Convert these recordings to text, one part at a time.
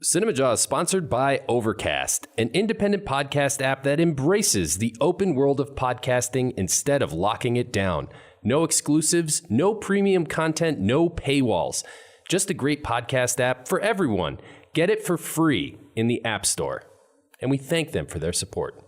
Cinemajaw is sponsored by Overcast, an independent podcast app that embraces the open world of podcasting instead of locking it down. No exclusives, no premium content, no paywalls. Just a great podcast app for everyone. Get it for free in the App Store. And we thank them for their support.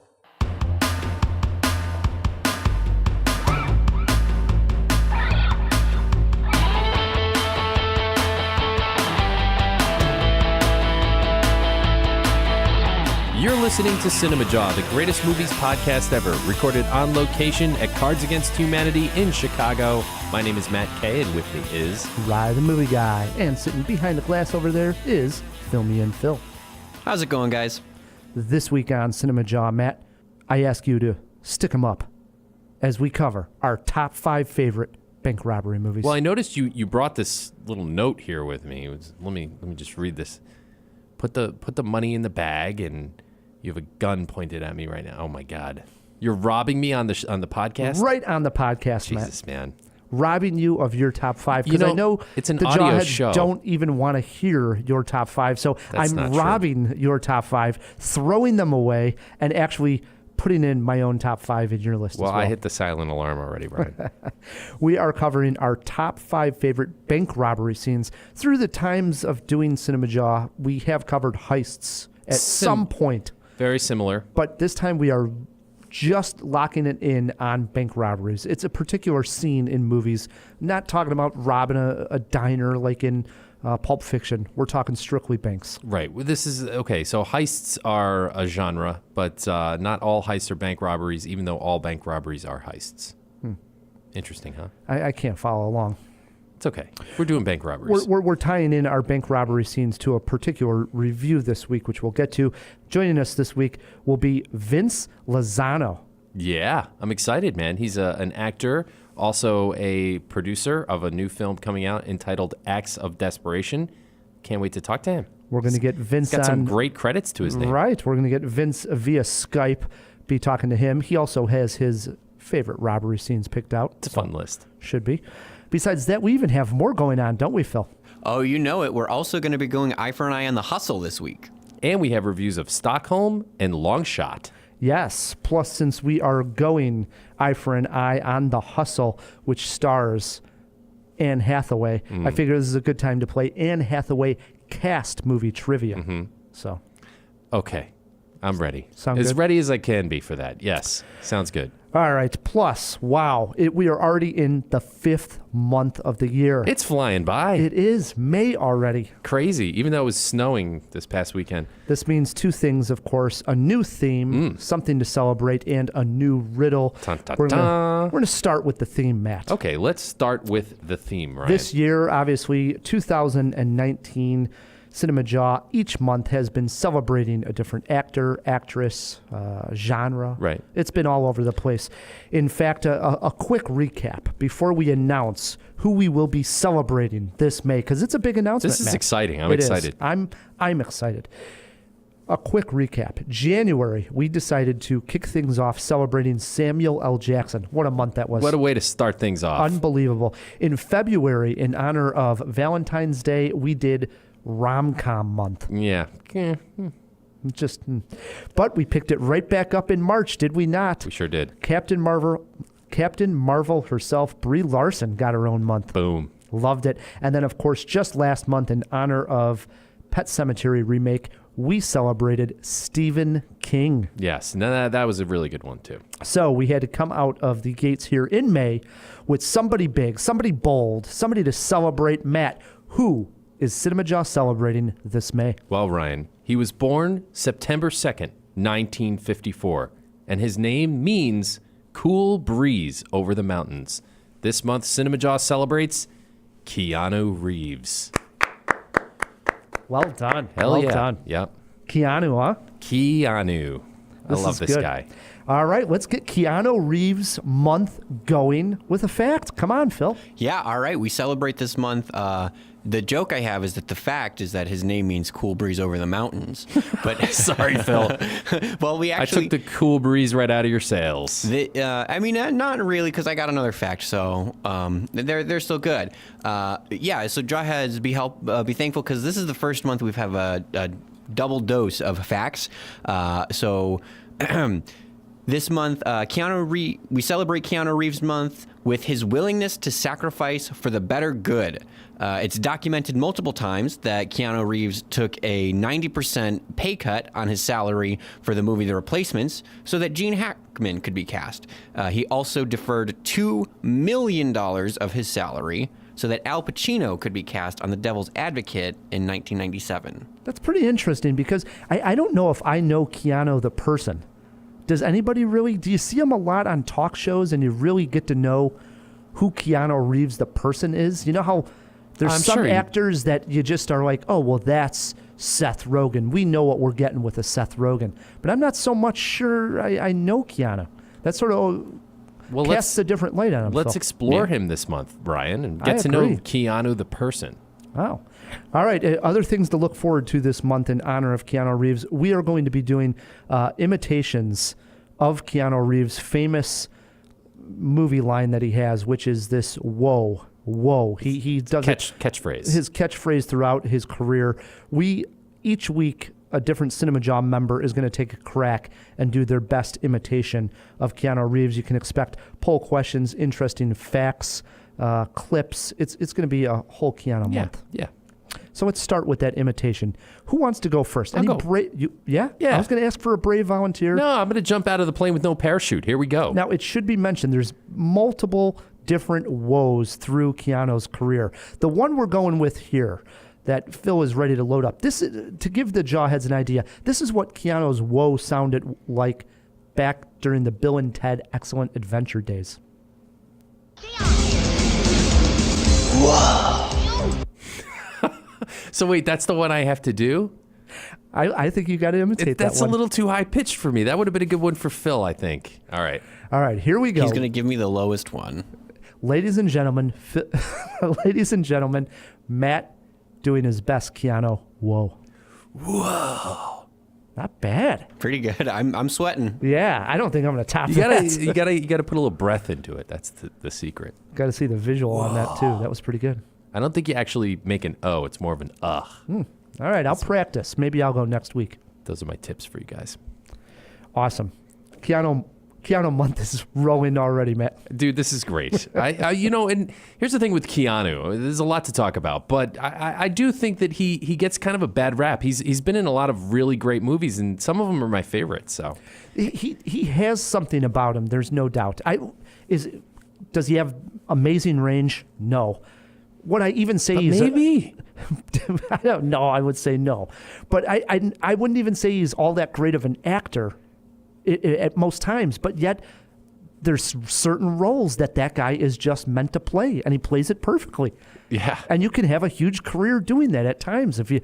You're listening to Cinemajaw, the greatest movies podcast ever, recorded on location at Cards Against Humanity in Chicago. My name is Matt Kay, and with me is... Rye the Movie Guy. And sitting behind the glass over there is Filmy Phil. How's it going, guys? This week on Cinemajaw, Matt, I ask you to stick 'em up as we cover our top 5 favorite bank robbery movies. Well, I noticed you brought this little note here with me. Let me just read this. Put the money in the bag, and you have a gun pointed at me right now. Oh my God, you're robbing me on the podcast. Right on the podcast, Matt. Jesus, man. Robbing you of your top 5 because I know it's an the audio Jawheads show. Don't even want to hear your top 5, so That's I'm robbing your top 5, throwing them away, and actually putting in my own top 5 in your list. Well, as well. I hit the silent alarm already, Brian. We are covering our top 5 favorite bank robbery scenes. Through the times of doing Cinemajaw, we have covered heists at some point. Very similar. But this time we are just locking it in on bank robberies. It's a particular scene in movies. Not talking about robbing a diner like in Pulp Fiction. We're talking strictly banks. Right. Well, this is okay. So heists are a genre, but not all heists are bank robberies, even though all bank robberies are heists. Interesting, huh? I can't follow along. It's okay. We're doing bank robberies. We're tying in our bank robbery scenes to a particular review this week, which we'll get to. Joining us this week will be Vince Lozano. Yeah, I'm excited, man. He's an actor, also a producer of a new film coming out entitled Acts of Desperation. Can't wait to talk to him. We're going to get Vince He's got some on, great credits to his name. Right. We're going to get Vince via Skype, be talking to him. He also has his favorite robbery scenes picked out. It's a fun list. Should be. Besides that, we even have more going on, don't we, Phil? Oh, you know it. We're also going to be going eye for an eye on The Hustle this week. And we have reviews of Stockholm and Longshot. Yes. Plus, since we are going eye for an eye on The Hustle, which stars Anne Hathaway, I figure this is a good time to play Anne Hathaway cast movie trivia. So, Okay. I'm ready. Sound as good? ready as I can be for that. Yes. Sounds good. all right. Plus, wow, we are already in the 5th month of the year. It's flying by. It is May already. Crazy, even though it was snowing this past weekend. This means 2 things, of course. A new theme, something to celebrate, and a new riddle. Dun, dun, We're dun. going to start with the theme, Matt. Okay, let's start with the theme, Ryan. This year, obviously, 2019, Cinemajaw each month has been celebrating a different actor, actress, genre. Right. It's been all over the place. In fact, a quick recap before we announce who we will be celebrating this May, because it's a big announcement, This is Matt. exciting. I'm It is. excited. I'm excited. A quick recap. January, we decided to kick things off celebrating Samuel L. Jackson. What a month that was. What a way to start things off. Unbelievable. In February, in honor of Valentine's Day, we did rom-com month. Yeah. But we picked it right back up in March, did we not? We sure did. Captain Marvel herself, Brie Larson, got her own month. Boom. Loved it. And then, of course, just last month, in honor of Pet Sematary remake, we celebrated Stephen King. Yes. No, that was a really good one, too. So we had to come out of the gates here in May with somebody big, somebody bold, somebody to celebrate. Matt, who is Cinemajaw celebrating this May? Well, Ryan, he was born September 2nd, 1954, and his name means cool breeze over the mountains. This month, Cinemajaw celebrates Keanu Reeves. Well done. Hell well yeah. done. Yep. Keanu, huh? Keanu. I love is this good. guy. All right, let's get Keanu Reeves month going with a fact. Come on, Phil. Yeah, all right. We celebrate this month The joke I have is that the fact is that his name means cool breeze over the mountains. But Sorry, Phil. well, we I actually took the cool breeze right out of your sails. I mean, not really, because I got another fact. So they're still good. Yeah. So Jawheads, be thankful, because this is the first month we've have a double dose of facts. So. This month, we celebrate Keanu Reeves month with his willingness to sacrifice for the better good. It's documented multiple times that Keanu Reeves took a 90% pay cut on his salary for the movie The Replacements so that Gene Hackman could be cast. He also deferred $2 million of his salary so that Al Pacino could be cast on The Devil's Advocate in 1997. That's pretty interesting, because I don't know if I know Keanu the person. Does anybody really? Do you see him a lot on talk shows and you really get to know who Keanu Reeves the person is? You know how there's some actors that you just are like, oh, well, that's Seth Rogen. We know what we're getting with a Seth Rogen. But I'm not so much sure I know Keanu. That sort of casts a different light on him. Let's explore him this month, Brian, and get to know Keanu the person. Wow. All right. Other things to look forward to this month in honor of Keanu Reeves. We are going to be doing imitations of Keanu Reeves' famous movie line that he has, which is this "whoa, whoa." He does catchphrase. His catchphrase throughout his career. Each week, a different Cinemajaw member is going to take a crack and do their best imitation of Keanu Reeves. You can expect poll questions, interesting facts, clips. It's going to be a whole Keanu month. Yeah. So let's start with that imitation. Who wants to go first? I'll go. Yeah? I was going to ask for a brave volunteer. No, I'm going to jump out of the plane with no parachute. Here we go. Now, it should be mentioned there's multiple different woes through Keanu's career. The one we're going with here that Phil is ready to load up. This is, to give the Jawheads an idea, this is what Keanu's woe sounded like back during the Bill and Ted Excellent Adventure days. Whoa. So wait, that's the one I have to do? I think you got to imitate that one. That's a little too high pitched for me. That would have been a good one for Phil, I think. All right, here we go. He's going to give me the lowest one. Ladies and gentlemen, Matt doing his best Keanu. Whoa. Not bad. Pretty good. I'm sweating. Yeah, I don't think I'm going to top that. You gotta put a little breath into it. That's the secret. Got to see the visual on that too. That was pretty good. I don't think you actually make an O. It's more of an ugh. All right, I'll practice. Maybe I'll go next week. Those are my tips for you guys. Awesome. Keanu month is rolling already, Matt. Dude, this is great. And here's the thing with Keanu. There's a lot to talk about, but I do think that he gets kind of a bad rap. He's been in a lot of really great movies, and some of them are my favorites. So he has something about him. There's no doubt. Does he have amazing range? No. What I even say is maybe. I don't know. I would say no, but I wouldn't even say he's all that great of an actor at most times. But yet, there's certain roles that guy is just meant to play, and he plays it perfectly. Yeah, and you can have a huge career doing that at times if you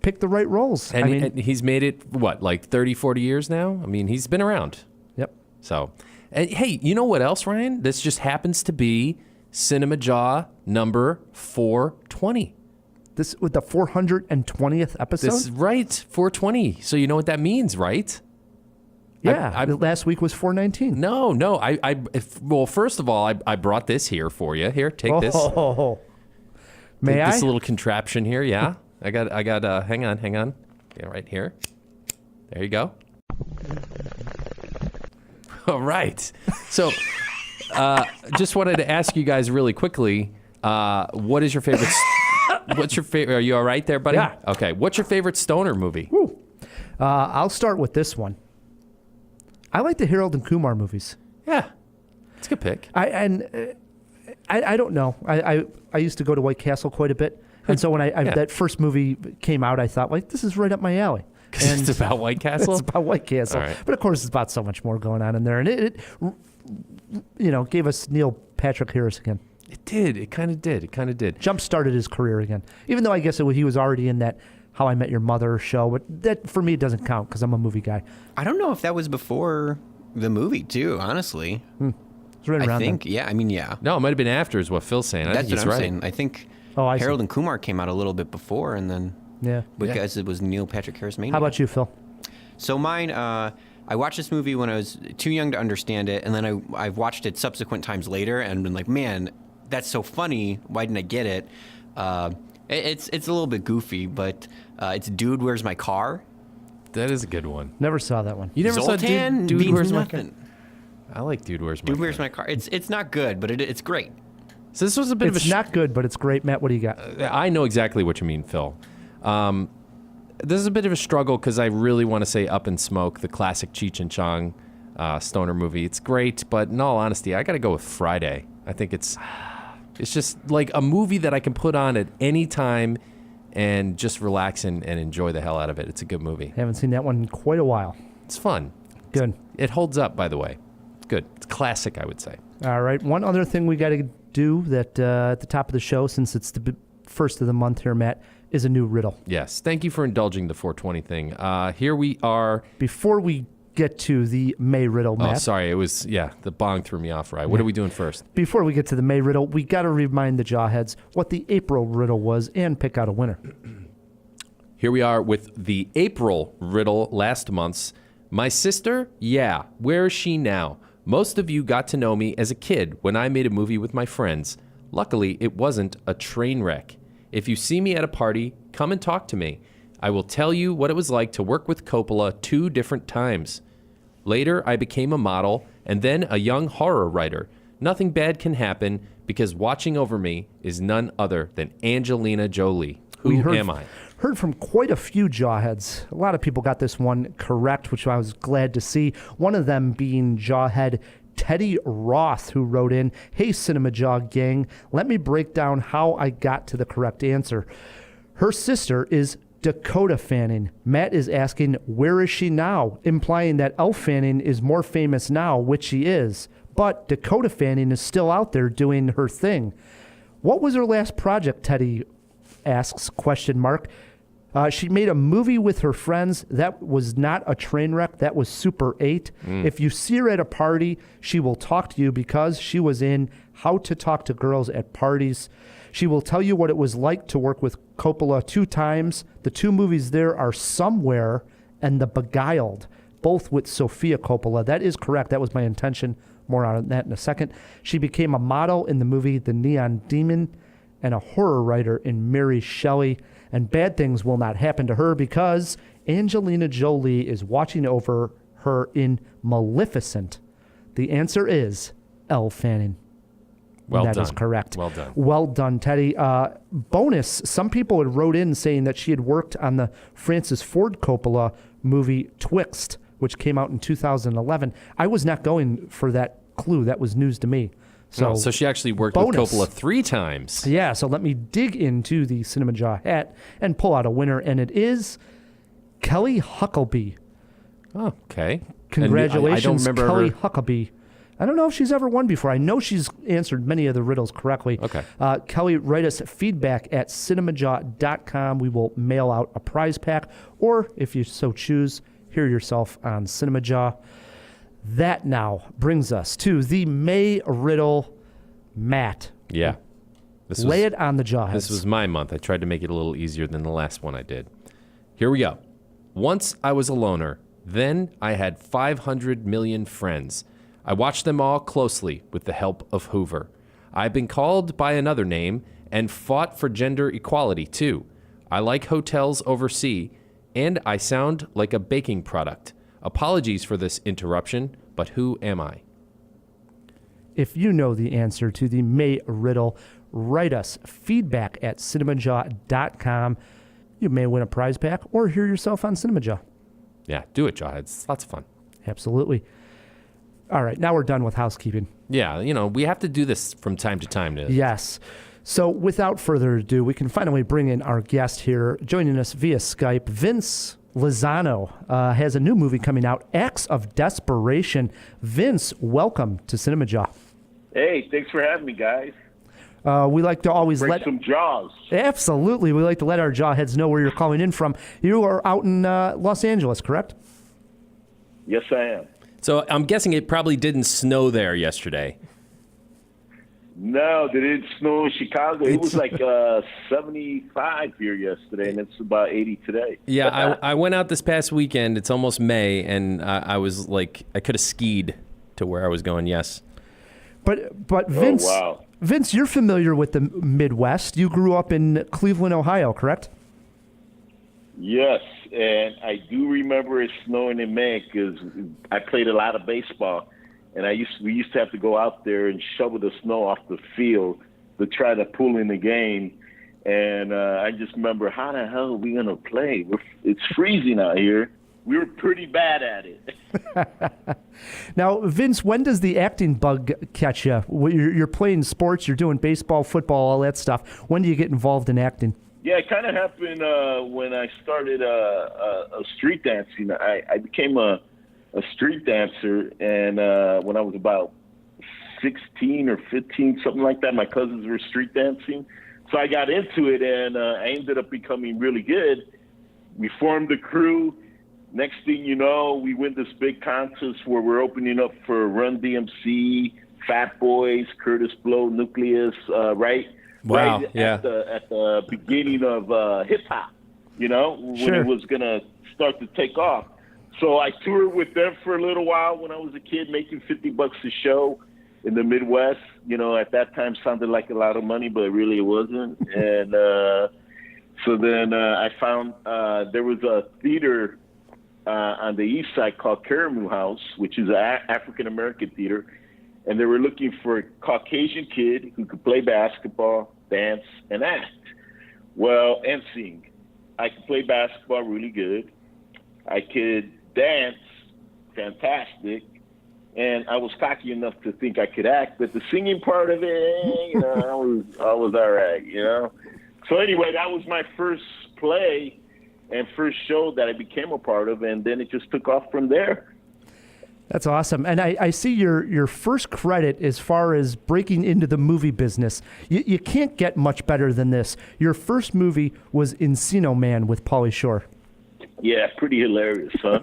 pick the right roles. And he's made it like 30, 40 years now. I mean, he's been around. Yep. So, and hey, you know what else, Ryan? This just happens to be Cinemajaw number 420. This with the 420th episode? This is right, 420. So you know what that means, right? Yeah, last week was 419. No. Well, first of all, I brought this here for you. Here, take this. May I? This little contraption here, yeah. I got. Hang on. Yeah, right here. There you go. All right. So, just wanted to ask you guys really quickly, what is your favorite? What's your favorite? Are you all right there, buddy? Yeah. Okay. What's your favorite stoner movie? I'll start with this one. I like the Harold and Kumar movies. Yeah, it's a good pick. I don't know. I used to go to White Castle quite a bit, and so when that first movie came out, I thought, like, this is right up my alley. And it's about White Castle? It's about White Castle. Right. But of course, it's about so much more going on in there. And it gave us Neil Patrick Harris again. It did. It kind of did. Jump-started his career again. Even though I guess he was already in that How I Met Your Mother show. But that, for me, it doesn't count because I'm a movie guy. I don't know if that was before the movie, too, honestly. It's right around I think, then. yeah. I mean, yeah. No, it might have been after is what Phil's saying. That's what I'm saying. I think Oh, I see. Harold and Kumar came out a little bit before, and then because it was Neil Patrick Harris Mania. How about you, Phil? So mine, I watched this movie when I was too young to understand it, and then I've watched it subsequent times later and been like, man, that's so funny. Why didn't I get it? It's a little bit goofy, but it's Dude, Where's My Car? That is a good one. Never saw that one. You never Zoltan saw Dude means Where's My nothing. Car? I like Dude, Where's My Dude, Car? Where's My Car? It's not good, but it's great. So this was a bit of a... It's not good, but it's great. Matt, what do you got? I know exactly what you mean, Phil. This is a bit of a struggle because I really want to say Up in Smoke, the classic Cheech and Chong stoner movie. It's great, but in all honesty, I got to go with Friday. I think it's just like a movie that I can put on at any time and just relax and enjoy the hell out of it. It's a good movie. Haven't seen that one in quite a while. It's fun. Good. It holds up, by the way. It's good. It's classic, I would say. All right. One other thing we got to do that at the top of the show, since it's the first of the month here, Matt, is a new riddle. Yes. Thank you for indulging the 420 thing. Here we are. Before we get to the May riddle, Matt. Oh, sorry. It was, the bong threw me off, right? What are we doing first? Before we get to the May riddle, we got to remind the Jawheads what the April riddle was and pick out a winner. Here we are with the April riddle, last month's. My sister? Yeah. Where is she now? Most of you got to know me as a kid when I made a movie with my friends. Luckily, it wasn't a train wreck. If you see me at a party, come and talk to me. I will tell you what it was like to work with Coppola 2 different times. Later, I became a model and then a young horror writer. Nothing bad can happen because watching over me is none other than Angelina Jolie. Who am I? Heard from quite a few Jawheads. A lot of people got this one correct, which I was glad to see. One of them being Jawhead Teddy Roth, who wrote in, "Hey, Cinemajaw gang, let me break down how I got to the correct answer. Her sister is Dakota Fanning. Matt is asking, where is she now? Implying that Elle Fanning is more famous now, which she is. But Dakota Fanning is still out there doing her thing. What was her last project, Teddy asks, question mark. She made a movie with her friends. That was not a train wreck. That was Super 8. If you see her at a party, she will talk to you because she was in How to Talk to Girls at Parties. She will tell you what it was like to work with Coppola 2 times. The 2 movies there are Somewhere and The Beguiled, both with Sofia Coppola. That is correct. That was my intention. More on that in a second. She became a model in the movie The Neon Demon and a horror writer in Mary Shelley. And bad things will not happen to her because Angelina Jolie is watching over her in Maleficent. The answer is Elle Fanning. Well done. That is correct. Well done. Well done, Teddy. Bonus, some people had wrote in saying that she had worked on the Francis Ford Coppola movie Twixt, which came out in 2011. I was not going for that clue. That was news to me. So she actually worked bonus. with Coppola 3 times. Yeah, so let me dig into the Cinemajaw hat and pull out a winner, and it is Kelly Huckabee. Oh, okay. Congratulations, I don't remember Kelly her. Huckabee. I don't know if she's ever won before. I know she's answered many of the riddles correctly. Okay. Kelly, write us feedback at cinemajaw.com. We will mail out a prize pack, or if you so choose, hear yourself on Cinemajaw. That now brings us to the May riddle. Matt. Yeah. Lay it on the Jawheads. This was my month. I tried to make it a little easier than the last one I did. Here we go. Once I was a loner. Then I had 500 million friends. I watched them all closely with the help of Hoover. I've been called by another name and fought for gender equality, too. I like hotels overseas, and I sound like a baking product. Apologies for this interruption, but who am I? If you know the answer to the May riddle, write us feedback at cinemajaw.com. You may win a prize pack or hear yourself on Cinemajaw. Yeah, do it, Jawheads. It's lots of fun. Absolutely. All right, now we're done with housekeeping. Yeah, we have to do this from time to time. Yes. So without further ado, we can finally bring in our guest here. Joining us via Skype, Vince Lozano has a new movie coming out, Acts of Desperation. Vince, welcome to Cinemajaw. Hey, thanks for having me, guys. We like to always Break some jaws. Absolutely. We like to let our Jawheads know where you're calling in from. You are out in Los Angeles, correct? Yes, I am. So I'm guessing it probably didn't snow there yesterday. No, they didn't snow in Chicago. It was like 75 here yesterday, and it's about 80 today. Yeah, I went out this past weekend. It's almost May, and I was like, I could have skied to where I was going, yes. But Vince, wow. Vince, you're familiar with the Midwest. You grew up in Cleveland, Ohio, correct? Yes, and I do remember it snowing in May because I played a lot of baseball, and we used to have to go out there and shovel the snow off the field to try to pull in the game. And I just remember, how the hell are we going to play? It's freezing out here. We were pretty bad at it. Now, Vince, when does the acting bug catch you? You're playing sports, you're doing baseball, football, all that stuff. When do you get involved in acting? Yeah, it kind of happened when I started street dancing. I became a street dancer, and when I was about 16 or 15, something like that, my cousins were street dancing. So I got into it, and I ended up becoming really good. We formed a crew. Next thing you know, we win this big contest where we're opening up for Run DMC, Fat Boys, Curtis Blow, Nucleus, right? Wow, right yeah. At the beginning of hip hop, when Sure. it was gonna start to take off. So I toured with them for a little while when I was a kid, making $50 a show in the Midwest. At that time sounded like a lot of money, but really it wasn't. And so then I found there was a theater on the east side called Caramoo House, which is an African American theater. And they were looking for a Caucasian kid who could play basketball, dance, and act. Well, and sing. I could play basketball really good. I could dance, fantastic. And I was cocky enough to think I could act, but the singing part of it, I was all right, So anyway, that was my first play and first show that I became a part of, and then it just took off from there. That's awesome. And I see your first credit as far as breaking into the movie business. You can't get much better than this. Your first movie was Encino Man with Pauly Shore. Yeah, pretty hilarious, huh?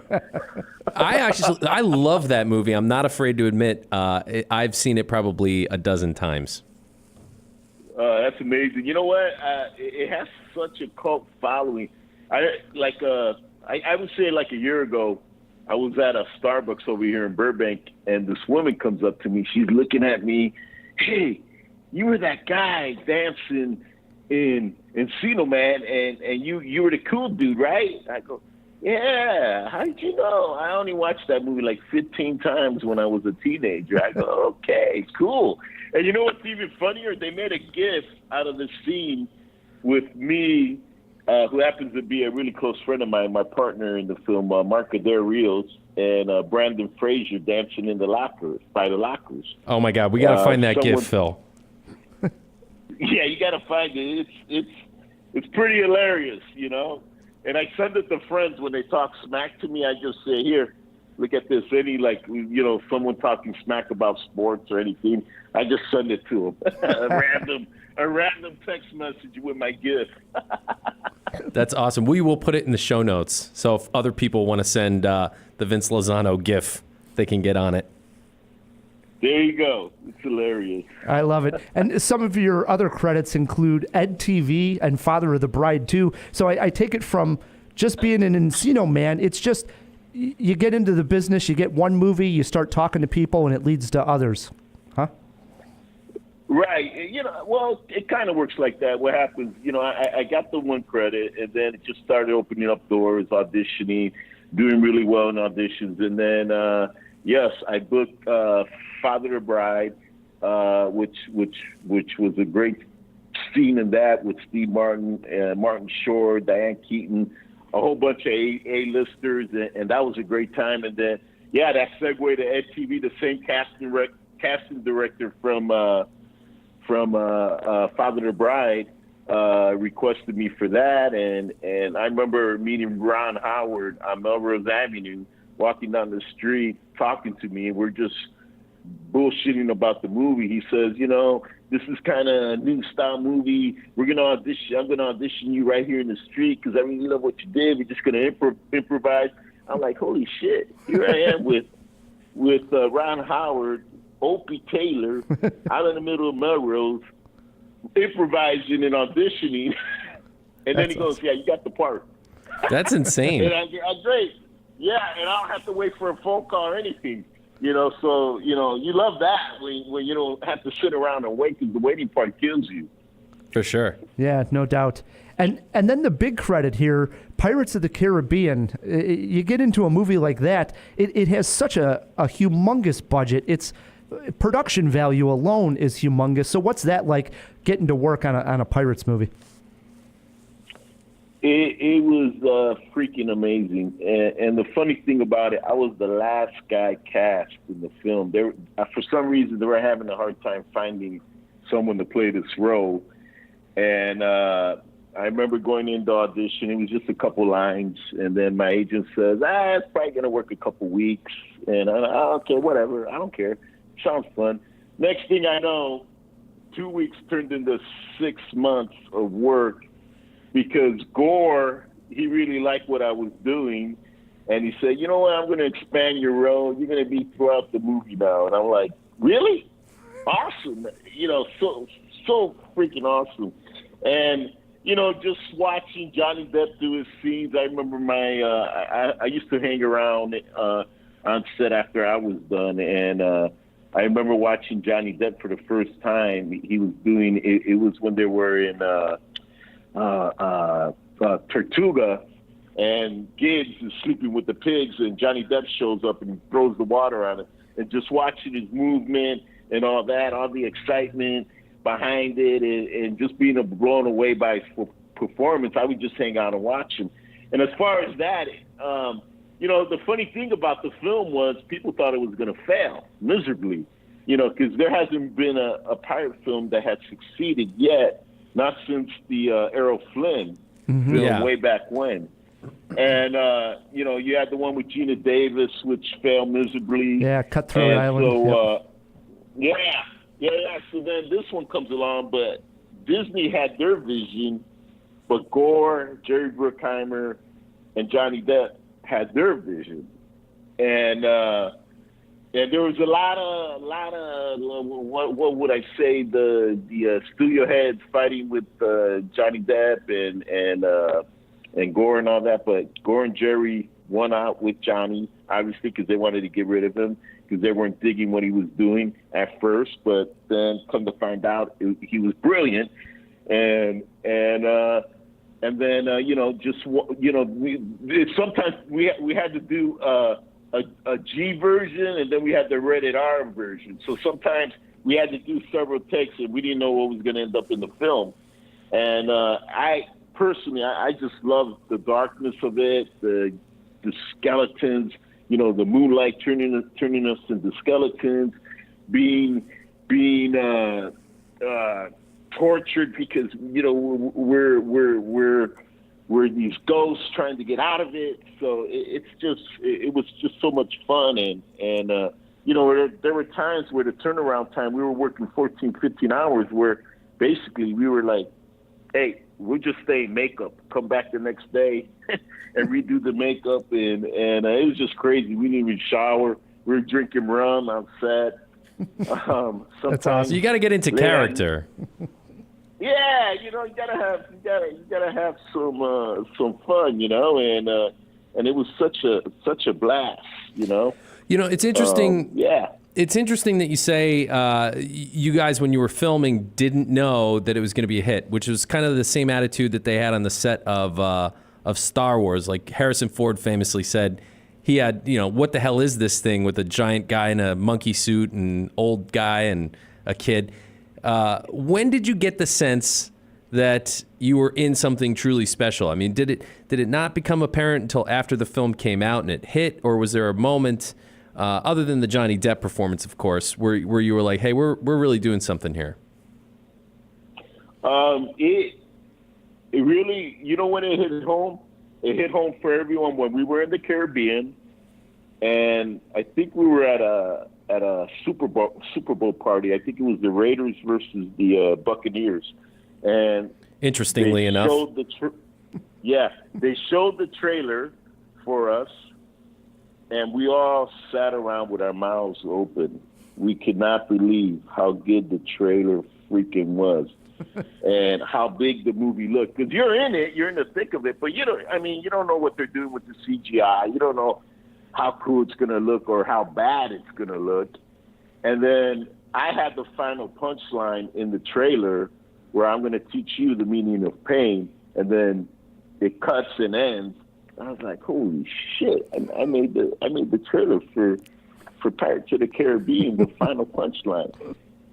I love that movie. I'm not afraid to admit I've seen it probably a dozen times. That's amazing. You know what? It has such a cult following. I would say like a year ago, I was at a Starbucks over here in Burbank, and this woman comes up to me. She's looking at me. Hey, you were that guy dancing in Encino Man, and you were the cool dude, right? I go, yeah. How did you know? I only watched that movie like 15 times when I was a teenager. I go, okay, cool. And you know what's even funnier? They made a GIF out of the scene with me, who happens to be a really close friend of mine, my partner in the film, Mark Adair Rios, and Brandon Fraser dancing in the lockers, by the lockers. Oh my God, we got to find that GIF, Phil. Yeah, you got to find it. It's pretty hilarious, And I send it to friends when they talk smack to me. I just say, here, look at this. Any someone talking smack about sports or anything, I just send it to them. a random text message with my GIF. That's awesome. We will put it in the show notes. So if other people want to send the Vince Lozano GIF, they can get on it. There you go. It's hilarious. I love it. And some of your other credits include Ed TV and Father of the Bride, too. So I take it from just being an Encino Man, it's just you get into the business, you get one movie, you start talking to people, and it leads to others. Huh? Right. Well, it kind of works like that. What happens, I got the one credit, and then it just started opening up doors, auditioning, doing really well in auditions. And then, yes, I booked Father of the Bride, which was a great scene in that with Steve Martin, Martin Short, Diane Keaton, a whole bunch of A-listers, and that was a great time. And then, yeah, that segued to Ed TV, the same casting director from Father of the Bride requested me for that, and I remember meeting Ron Howard on Melrose Avenue, walking down the street, talking to me, and we're just bullshitting about the movie. He says, this is kind of a new style movie. I'm going to audition you right here in the street because I really love what you did. We're just going to improvise. I'm like, holy shit, here I am with Ron Howard Opie Taylor out in the middle of Melrose, improvising and auditioning. And then he goes, "Yeah, you got the part." That's insane. And I'm great. Yeah, and I don't have to wait for a phone call or anything. So you love that when you don't have to sit around and wait, because the waiting part kills you. For sure. Yeah, no doubt. And then the big credit here, Pirates of the Caribbean. You get into a movie like that, it has such a humongous budget. Its production value alone is humongous. So what's that like, getting to work on a Pirates movie? It was freaking amazing, and the funny thing about it, I was the last guy cast in the film. For some reason, they were having a hard time finding someone to play this role, and I remember going into audition. It was just a couple lines, and then my agent says, "It's probably gonna work a couple weeks," and I'm like, "Okay, whatever. I don't care. Sounds fun." Next thing I know, 2 weeks turned into 6 months of work. Because Gore, he really liked what I was doing, and he said, "You know what? I'm going to expand your role. You're going to be throughout the movie now." And I'm like, "Really? Awesome! So freaking awesome!" And just watching Johnny Depp do his scenes. I remember I used to hang around on set after I was done, and I remember watching Johnny Depp for the first time. He was doing it was when they were in. Tortuga, and Gibbs is sleeping with the pigs, and Johnny Depp shows up and throws the water on it. And just watching his movement and all that, all the excitement behind it, and just being blown away by his performance, I would just hang out and watch him. And as far as that, the funny thing about the film was people thought it was going to fail miserably, because there hasn't been a pirate film that had succeeded yet. Not since the Errol Flynn film way back when. And, you had the one with Gina Davis, which failed miserably. Yeah, Cutthroat Island. So, So then this one comes along, but Disney had their vision, but Gore, Jerry Bruckheimer, and Johnny Depp had their vision. And there was a lot of what would I say, the studio heads fighting with Johnny Depp and Gore and all that, but Gore and Jerry won out with Johnny, obviously, because they wanted to get rid of him because they weren't digging what he was doing at first, but then come to find out he was brilliant, and then sometimes we had to do a G version, and then we had the rated R version. So sometimes we had to do several takes, and we didn't know what was going to end up in the film. And I personally just love the darkness of it, the skeletons, the moonlight turning us into skeletons, being tortured because we're these ghosts trying to get out of it. So it was just so much fun. And there were times where the turnaround time, we were working 14, 15 hours where basically we were like, "Hey, we'll just stay in makeup, come back the next day and redo the makeup." And it was just crazy. We didn't even shower. We were drinking rum on set. That's awesome. So you got to get into character. Yeah, you gotta have some fun, and it was such a blast, It's interesting. Yeah. It's interesting that you say you guys, when you were filming, didn't know that it was going to be a hit, which was kind of the same attitude that they had on the set of Star Wars. Like Harrison Ford famously said, he had, what the hell is this thing with a giant guy in a monkey suit and old guy and a kid? When did you get the sense that you were in something truly special? I mean, did it not become apparent until after the film came out and it hit, or was there a moment, other than the Johnny Depp performance, of course, where you were like, "Hey, we're really doing something here"? It really, when it hit home for everyone when we were in the Caribbean, and I think we were at a Super Bowl party. I think it was the Raiders versus the Buccaneers. And interestingly enough, they showed the trailer for us, and we all sat around with our mouths open we could not believe how good the trailer freaking was. And how big the movie looked. Because you're in it, you're in the thick of it, but you don't know what they're doing with the CGI. You don't know how cool it's going to look or how bad it's going to look. And then I had the final punchline in the trailer where I'm going to teach you the meaning of pain, and then it cuts and ends. I was like, holy shit! I made the trailer for Pirates of the Caribbean, the final punchline.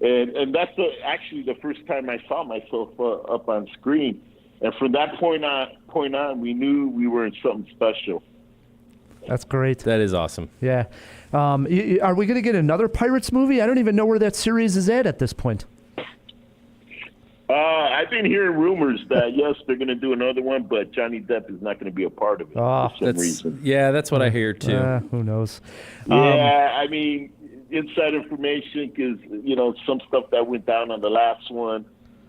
And that's actually the first time I saw myself up on screen. And from that point on, we knew we were in something special. That's great. That is awesome. Yeah. Are we going to get another Pirates movie? I don't even know where that series is at this point. I've been hearing rumors that, yes, they're going to do another one, but Johnny Depp is not going to be a part of it for some reason. Yeah, that's what I hear, too. Who knows? Yeah, I mean, inside information, because, some stuff that went down on the last one,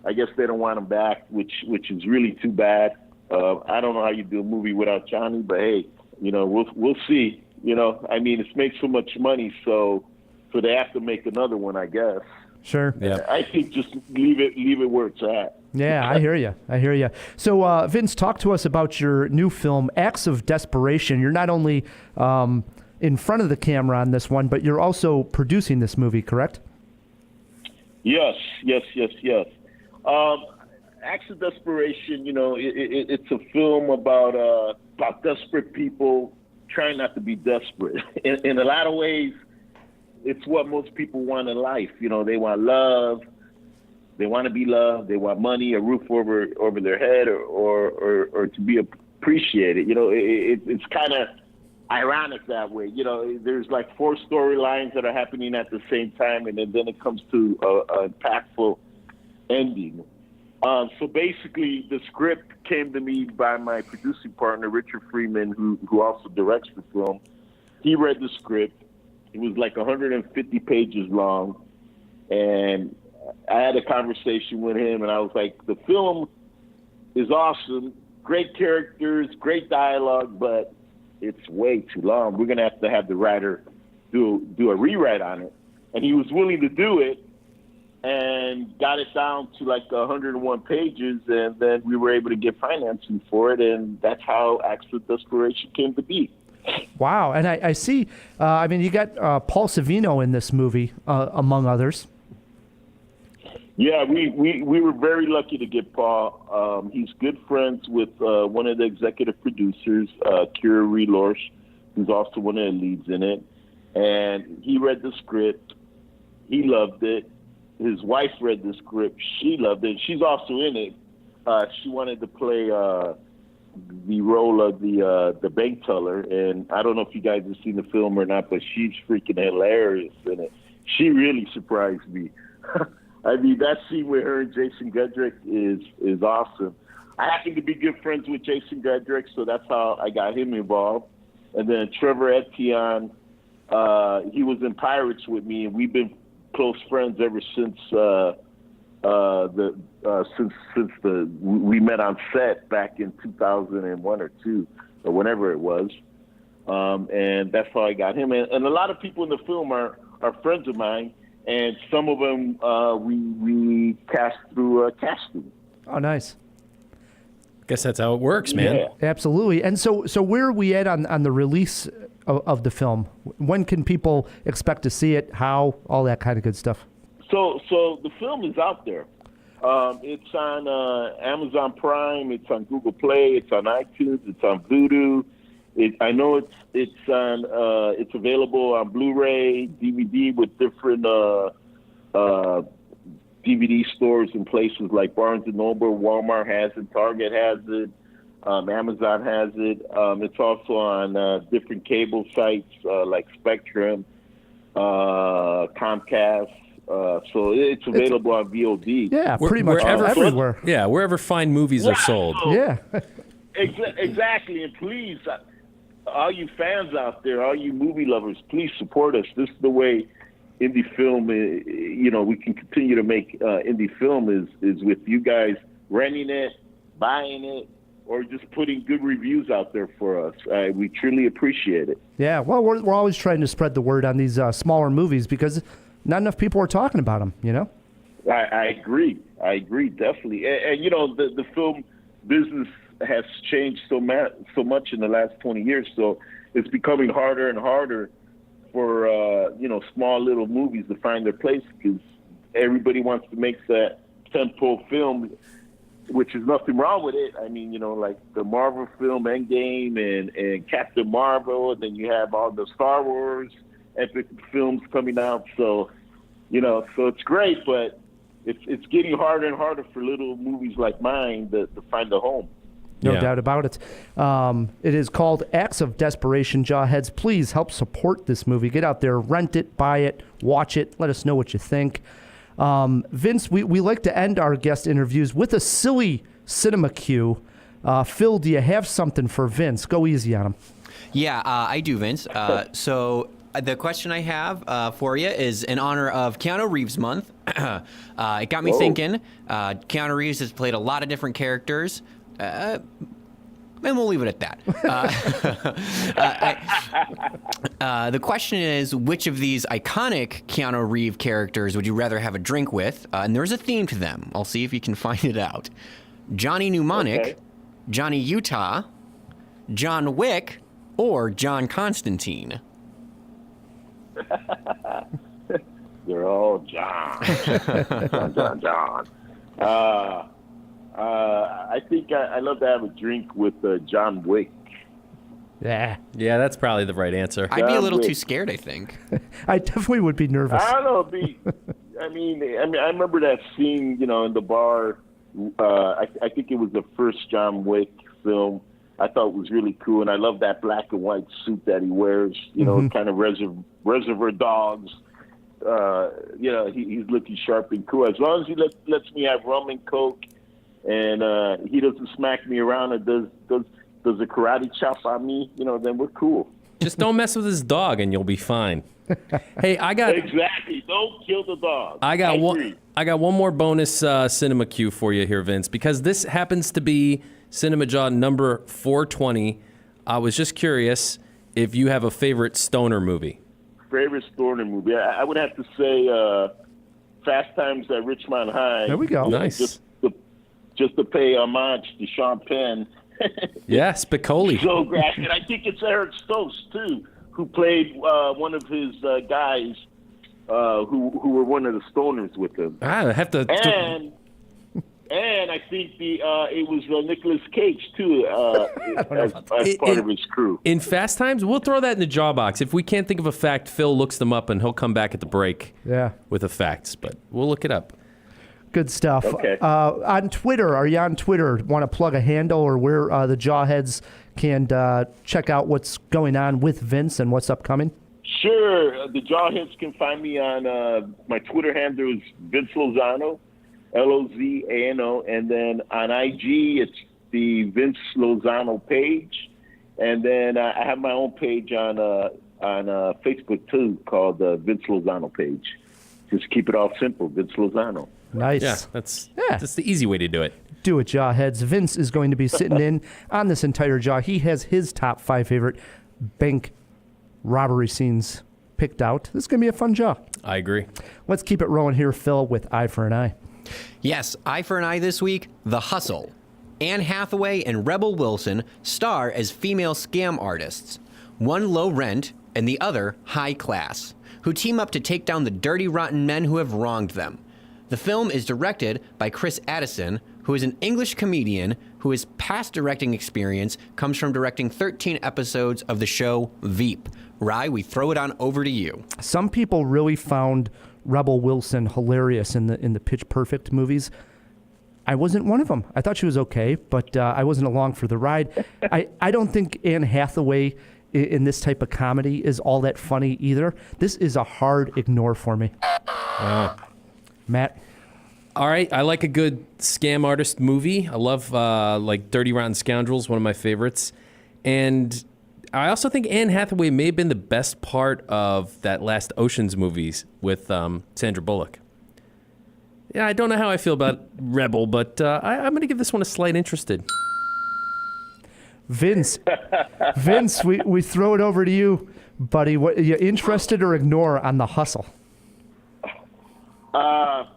I guess they don't want him back, which is really too bad. I don't know how you do a movie without Johnny, but hey, we'll see. It's made so much money, so they have to make another one, I guess. Sure. Yeah. I think just leave it where it's at. Yeah, I hear you. So, Vince, talk to us about your new film, Acts of Desperation. You're not only in front of the camera on this one, but you're also producing this movie, correct? Yes. Acts of Desperation, it's a film about desperate people trying not to be desperate. In a lot of ways, it's what most people want in life. They want love, they want to be loved, they want money, a roof over their head, or to be appreciated. It's kind of ironic that way. There's like 4 storylines that are happening at the same time, and then it comes to a impactful ending. So basically, the script came to me by my producing partner, Richard Freeman, who also directs the film. He read the script. It was like 150 pages long, and I had a conversation with him, and I was like, the film is awesome, great characters, great dialogue, but it's way too long. We're going to have the writer do a rewrite on it. And he was willing to do it and got it down to like 101 pages, and then we were able to get financing for it, and that's how Acts of Desperation came to be. Wow. And I see, you got Paul Savino in this movie, among others. Yeah, we were very lucky to get Paul. He's good friends with one of the executive producers, Kira Relorsch, who's also one of the leads in it. And he read the script. He loved it. His wife read the script. She loved it. She's also in it. She wanted to play the role of the bank teller, and I don't know if you guys have seen the film or not, but she's freaking hilarious in it. She really surprised me. That scene with her and Jason Gudrick is awesome. I happen to be good friends with Jason Gudrick, so that's how I got him involved. And then Trevor Etienne, he was in Pirates with me, and we've been close friends ever since we met on set back in 2001 or 2 or whenever it was, and that's how I got him. And a lot of people in the film are friends of mine, and some of them we cast through casting. Oh, nice. Guess that's how it works, man. Yeah. Absolutely. And so where are we at on the release of the film? When can people expect to see it? How? All that kind of good stuff. So the film is out there. It's on Amazon Prime. It's on Google Play. It's on iTunes. It's on Vudu. I know it's on. It's available on Blu-ray, DVD with different DVD stores in places like Barnes and Noble, Walmart has it, Target has it, Amazon has it. It's also on different cable sites like Spectrum, Comcast. So it's available on VOD. Yeah, pretty much everywhere. Yeah, wherever fine movies are sold. Yeah. Exactly. And please, all you fans out there, all you movie lovers, please support us. This is the way indie film, we can continue to make indie film is with you guys renting it, buying it, or just putting good reviews out there for us. We truly appreciate it. Yeah, well, we're always trying to spread the word on these smaller movies because not enough people are talking about him, you know? I agree. Definitely. And the film business has changed so much in the last 20 years. So it's becoming harder and harder for, small little movies to find their place, because everybody wants to make that tentpole film, which is nothing wrong with it. I mean, like the Marvel film Endgame and Captain Marvel, and then you have all the Star Wars epic films coming out. So, so it's great, but it's getting harder and harder for little movies like mine to find a home. No doubt about it. It is called Acts of Desperation. Jawheads, please help support this movie. Get out there, rent it, buy it, watch it. Let us know what you think. Vince, we like to end our guest interviews with a silly cinema cue. Phil, do you have something for Vince? Go easy on him. Yeah, I do, Vince. So the question I have for you is in honor of Keanu Reeves month. It got me thinking. Keanu Reeves has played a lot of different characters. And we'll leave it at that. The question is, which of these iconic Keanu Reeves characters would you rather have a drink with? And there's a theme to them. I'll see if you can find it out. Johnny Mnemonic, Johnny Utah, John Wick, or John Constantine? They're all John. John. I think I love to have a drink with John Wick. Yeah, that's probably the right answer. I'd be a little too scared, I think. I definitely would be nervous. I don't know. I remember that scene, in the bar. I think it was the first John Wick film. I thought it was really cool, and I love that black and white suit that he wears. Kind of Reservoir Dogs. He's looking sharp and cool. As long as he lets me have rum and coke, and he doesn't smack me around and does a karate chop on me, then we're cool. Just don't mess with his dog and you'll be fine. Hey, exactly. Don't kill the dog. I got one more bonus cinema cue for you here, Vince, because this happens to be Cinemajaw number 420. I was just curious if you have a favorite stoner movie. Favorite stoner movie? I would have to say Fast Times at Ridgemont High. There we go. Nice. Just to pay homage to Sean Penn. Yeah, Spicoli. So graphic. I think it's Eric Stokes, too, who played one of his guys who were one of the stoners with him. I have to... And I think it was Nicolas Cage, too, as part of his crew. In Fast Times, we'll throw that in the jaw box. If we can't think of a fact, Phil looks them up, and he'll come back at the break with the facts. But we'll look it up. Good stuff. Okay. On Twitter, are you on Twitter? Want to plug a handle or where the Jawheads can check out what's going on with Vince and what's upcoming? Sure. The Jawheads can find me on my Twitter handle is Vince Lozano, Lozano, and then on IG it's the Vince Lozano page, and then I have my own page on Facebook too called Vince Lozano page. Just keep it all simple, Vince Lozano. Nice. Yeah, that's the easy way to do it. Do it, Jawheads. Vince is going to be sitting in on this entire jaw. He has his top 5 favorite bank robbery scenes picked out. This is going to be a fun jaw. I agree. Let's keep it rolling here, Phil, with Eye for an Eye. Yes, Eye for an Eye this week, The Hustle. Anne Hathaway and Rebel Wilson star as female scam artists, one low rent and the other high class, who team up to take down the dirty, rotten men who have wronged them. The film is directed by Chris Addison, who is an English comedian whose past directing experience comes from directing 13 episodes of the show Veep. Rye, we throw it on over to you. Some people really found Rebel Wilson hilarious in the Pitch Perfect movies. I wasn't one of them. I thought she was okay, but I wasn't along for the ride. I don't think Anne Hathaway in this type of comedy is all that funny either. This is a hard ignore for me. Matt? All right, I like a good scam artist movie. I love like Dirty Rotten Scoundrels, one of my favorites. And I also think Anne Hathaway may have been the best part of that last Ocean's movies with Sandra Bullock. Yeah, I don't know how I feel about Rebel, but I'm going to give this one a slight interested. Vince, we throw it over to you, buddy. What, are you interested or ignore on The Hustle? You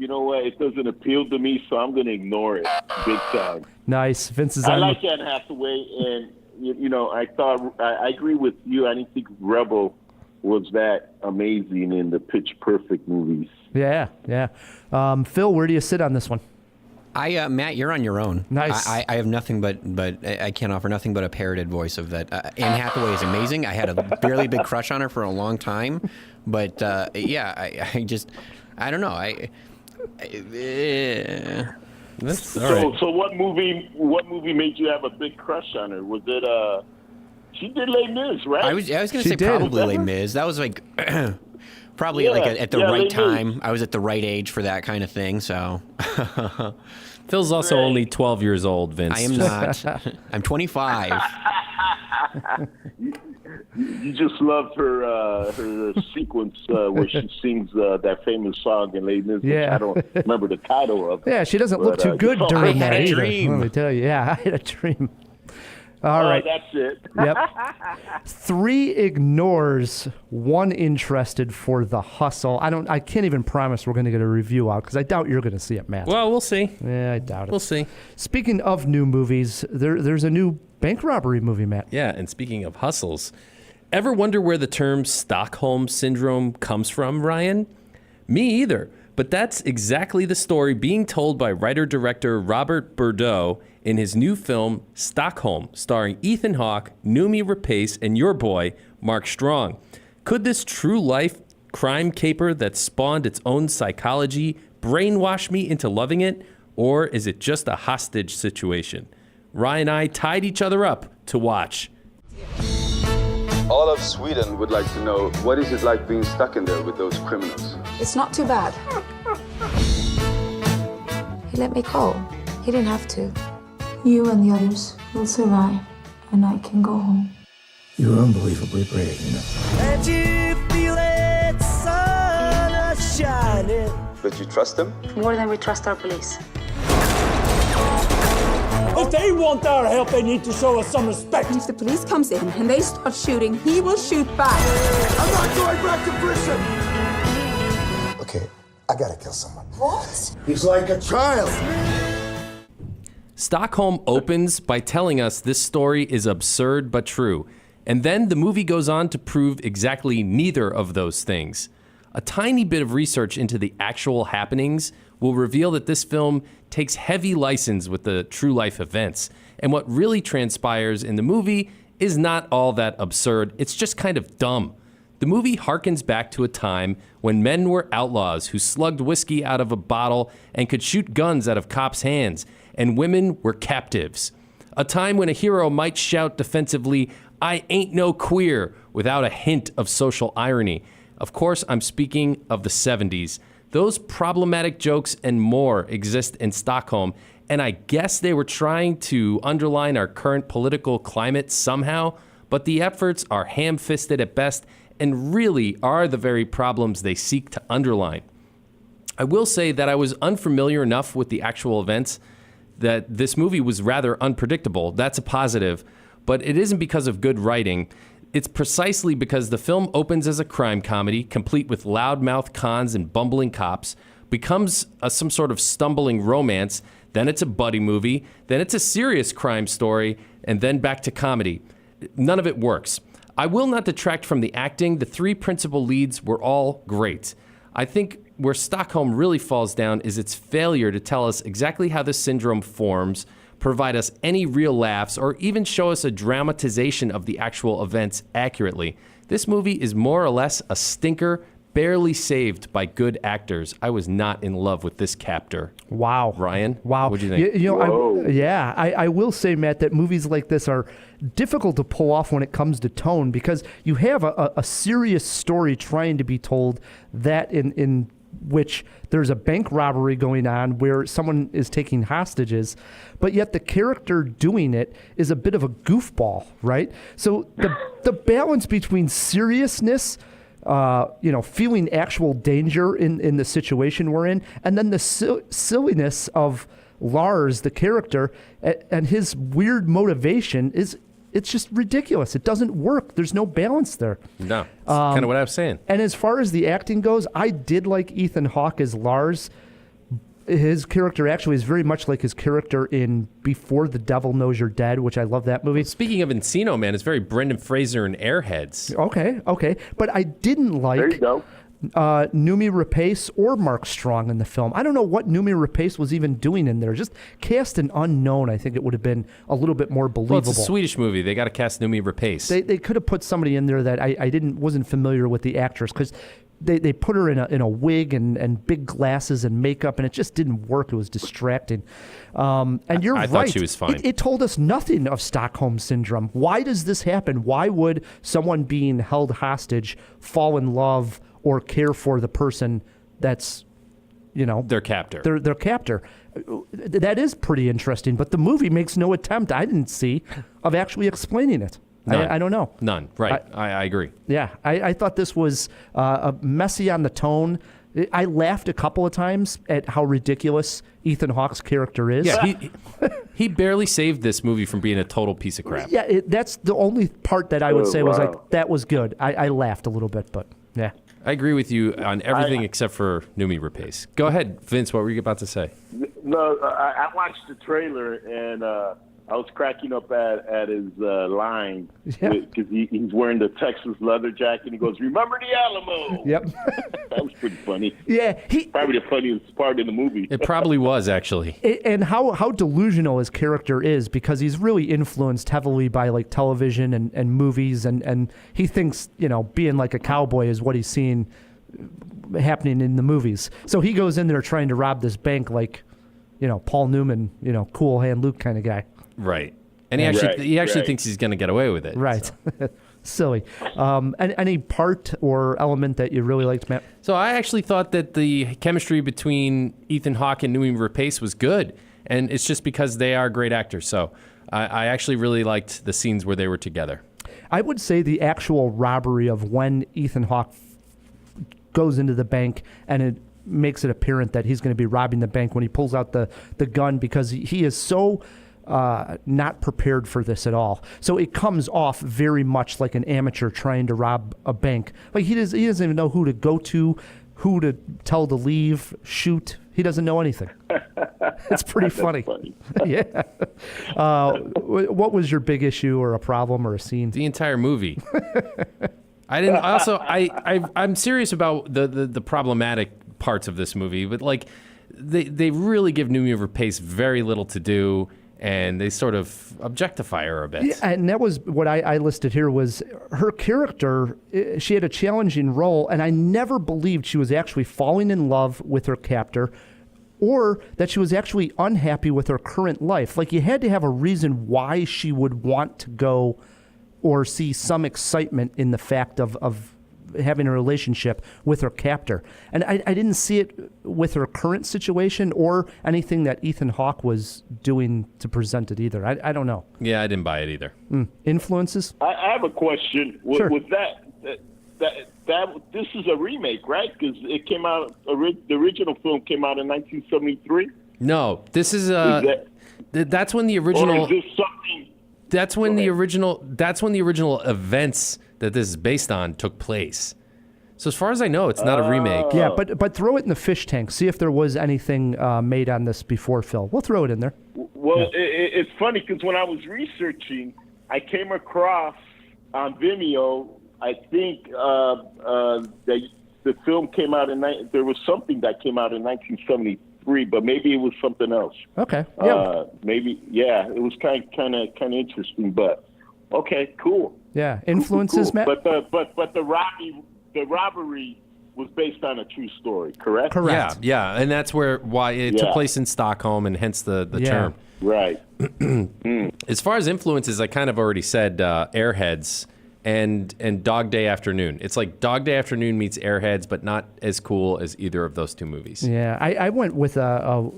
know what? It doesn't appeal to me, so I'm going to ignore it big time. Nice. Vince is I on. like Anne Hathaway, and I thought I agree with you. I didn't think Rebel was that amazing in the Pitch Perfect movies. Yeah. Phil, where do you sit on this one? Matt, you're on your own. Nice. I have nothing but I can't offer nothing but a parroted voice of that. Anne Hathaway is amazing. I had a fairly big crush on her for a long time, but I don't know. That's all right. So what movie made you have a big crush on her? Was it she did Les Mis, right? I was going to She say did. probably Les Mis. That was like probably at the right Les Mis. time. I was at the right age for that kind of thing. So Phil's also Right. only 12 years old, Vince. I am not. I'm 25. You just loved her sequence where she sings that famous song in Les Mis, which Yeah. I don't remember the title of. Yeah, she doesn't look But, too good I during had that a either. dream. Let me tell you. Yeah, I had a dream. All right. That's it. Yep. 3 ignores, 1 interested for The Hustle. I can't even promise we're going to get a review out because I doubt you're going to see it, Matt. Well, we'll see. Yeah, I doubt it. We'll see. Speaking of new movies, there's a new bank robbery movie, Matt. Yeah, and speaking of hustles, ever wonder where the term Stockholm Syndrome comes from, Ryan? Me either. But that's exactly the story being told by writer-director Robert Bordeaux in his new film, Stockholm, starring Ethan Hawke, Noomi Rapace, and your boy, Mark Strong. Could this true-life crime caper that spawned its own psychology brainwash me into loving it? Or is it just a hostage situation? Ryan and I tied each other up to watch. All of Sweden would like to know, what is it like being stuck in there with those criminals? It's not too bad. He let me go. He didn't have to. You and the others will survive, and I can go home. You're unbelievably brave, you know. And you feel it, sun is shining. But you trust them? More than we trust our police. If they want our help, they need to show us some respect. If the police comes in and they start shooting, he will shoot back. I'm not going back to prison! Okay, I gotta kill someone. What? He's like a child. Stockholm opens by telling us this story is absurd but true. And then the movie goes on to prove exactly neither of those things. A tiny bit of research into the actual happenings will reveal that this film takes heavy license with the true life events. And what really transpires in the movie is not all that absurd. It's just kind of dumb. The movie harkens back to a time when men were outlaws who slugged whiskey out of a bottle and could shoot guns out of cops' hands, and women were captives. A time when a hero might shout defensively, "I ain't no queer," without a hint of social irony. Of course, I'm speaking of the 70s. Those problematic jokes and more exist in Stockholm, and I guess they were trying to underline our current political climate somehow, but the efforts are ham-fisted at best and really are the very problems they seek to underline. I will say that I was unfamiliar enough with the actual events that this movie was rather unpredictable. That's a positive, but it isn't because of good writing. It's precisely because the film opens as a crime comedy, complete with loudmouth cons and bumbling cops, becomes some sort of stumbling romance, then it's a buddy movie, then it's a serious crime story, and then back to comedy. None of it works. I will not detract from the acting. The 3 principal leads were all great. I think where Stockholm really falls down is its failure to tell us exactly how the syndrome forms, provide us any real laughs, or even show us a dramatization of the actual events accurately. This movie is more or less a stinker, barely saved by good actors. I was not in love with this captor. Wow. Ryan? Wow. What'd you think? I will say, Matt, that movies like this are difficult to pull off when it comes to tone because you have a serious story trying to be told that in which there's a bank robbery going on where someone is taking hostages, but yet the character doing it is a bit of a goofball, right? So the balance between seriousness, feeling actual danger in the situation we're in, and then the silliness of Lars, the character, and his weird motivation is it's just ridiculous. It doesn't work. There's no balance there. No, that's kind of what I was saying. And as far as the acting goes, I did like Ethan Hawke as Lars. His character actually is very much like his character in Before the Devil Knows You're Dead, which I love that movie. Speaking of Encino Man, it's very Brendan Fraser in Airheads. Okay. But I didn't like There you go. Noomi Rapace or Mark Strong in the film. I don't know what Noomi Rapace was even doing in there. Just cast an unknown. I think it would have been a little bit more believable. Well, it's a Swedish movie. They got to cast Noomi Rapace. They could have put somebody in there that I wasn't familiar with the actress, because they put her in a wig and big glasses and makeup, and it just didn't work. It was distracting. And you're right. I thought she was fine. It told us nothing of Stockholm Syndrome. Why does this happen? Why would someone being held hostage fall in love or care for the person that's, their captor? Their captor. That is pretty interesting, but the movie makes no attempt, I didn't see, of actually explaining it. I don't know. None. Right. I agree. Yeah. I thought this was messy on the tone. I laughed a couple of times at how ridiculous Ethan Hawke's character is. Yeah, he barely saved this movie from being a total piece of crap. Yeah, that's the only part that I would say was like, that was good. I laughed a little bit, but yeah. I agree with you on everything except for Noomi Rapace. Go ahead, Vince. What were you about to say? No, I watched the trailer and I was cracking up at his line because he's wearing the Texas leather jacket. And he goes, "Remember the Alamo." Yep. That was pretty funny. Yeah, probably the funniest part in the movie. It probably was, actually. And how delusional his character is, because he's really influenced heavily by like television and movies, and he thinks being like a cowboy is what he's seeing happening in the movies. So he goes in there trying to rob this bank like Paul Newman, Cool Hand Luke kind of guy. Right. And he actually thinks he's going to get away with it. Right. So. Silly. Any part or element that you really liked, Matt? So I actually thought that the chemistry between Ethan Hawke and Noomi Rapace was good. And it's just because they are great actors. So I actually really liked the scenes where they were together. I would say the actual robbery of when Ethan Hawke goes into the bank and it makes it apparent that he's going to be robbing the bank, when he pulls out the gun, because he is so not prepared for this at all. So it comes off very much like an amateur trying to rob a bank. Like he doesn't even know who to go to, who to tell to leave, shoot. He doesn't know anything. It's pretty funny. Yeah. What was your big issue or a problem or a scene? The entire movie. I'm serious about the problematic parts of this movie, but like they really give Noomi Rapace very little to do, and they sort of objectify her a bit. Yeah, and that was what I listed here was her character. She had a challenging role, and I never believed she was actually falling in love with her captor, or that she was actually unhappy with her current life. Like, you had to have a reason why she would want to go or see some excitement in the fact of having a relationship with her captor. And I didn't see it with her current situation or anything that Ethan Hawke was doing to present it either. I don't know. Yeah, I didn't buy it either. Influences? I have a question. Sure. Was that this is a remake, right? Because it came out, the original film came out in 1973? No, this is that's when the original... Or is this something... That's when the original events that this is based on took place. So as far as I know, it's not a remake. Yeah, but throw it in the fish tank. See if there was anything made on this before, Phil. We'll throw it in there. Well, it's funny because when I was researching, I came across on Vimeo, I think the film came out there was something that came out in 1973, but maybe it was something else. Okay. Yeah. Maybe, yeah, it was kind of interesting, but okay, cool. Yeah, influences, cool. Matt. But the robbery was based on a true story, correct? Correct. Yeah, and that's why it took place in Stockholm, and hence the term. Right. As far as influences, I kind of already said Airheads and Dog Day Afternoon. It's like Dog Day Afternoon meets Airheads, but not as cool as either of those two movies. Yeah, I went with a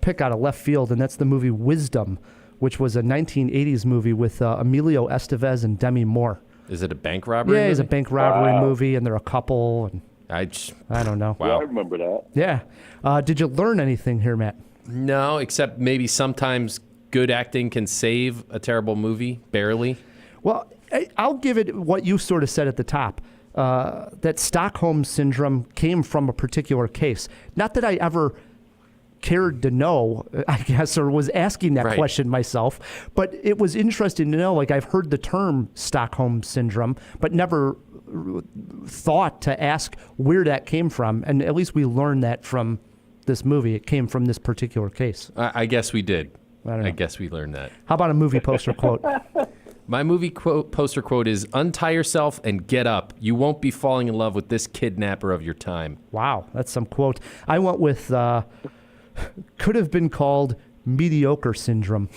pick out of left field, and that's the movie Wisdom, which was a 1980s movie with Emilio Estevez and Demi Moore. Is it a bank robbery movie? It's a bank robbery movie, and they're a couple. And I don't know. Wow. Yeah, I remember that. Yeah. Did you learn anything here, Matt? No, except maybe sometimes good acting can save a terrible movie, barely. Well, I'll give it what you sort of said at the top, that Stockholm Syndrome came from a particular case. Not that I ever cared to know, I guess, or was asking that question myself, but it was interesting to know. Like, I've heard the term Stockholm Syndrome, but never thought to ask where that came from. And at least we learned that from this movie. It came from this particular case. I guess we did. I guess we learned that. How about a movie poster quote? My movie poster quote is, "Untie yourself and get up. You won't be falling in love with this kidnapper of your time." Wow, that's some quote. I went with, could have been called mediocre syndrome.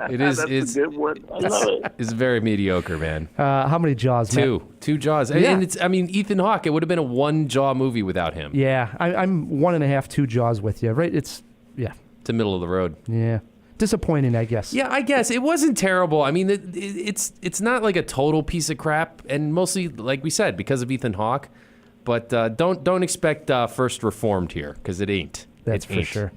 It's a good one. I love it. It's very mediocre, man. How many Jaws, Matt? Two Jaws. Yeah. And it's, I mean, Ethan Hawke, it would have been a one Jaw movie without him. Yeah, I'm 1.5, 2 Jaws with you, right? It's the middle of the road. Yeah. Disappointing, I guess. Yeah, I guess. It wasn't terrible. I mean, it's not like a total piece of crap, and mostly, like we said, because of Ethan Hawke. But don't expect First Reformed here, because it ain't. That's for sure.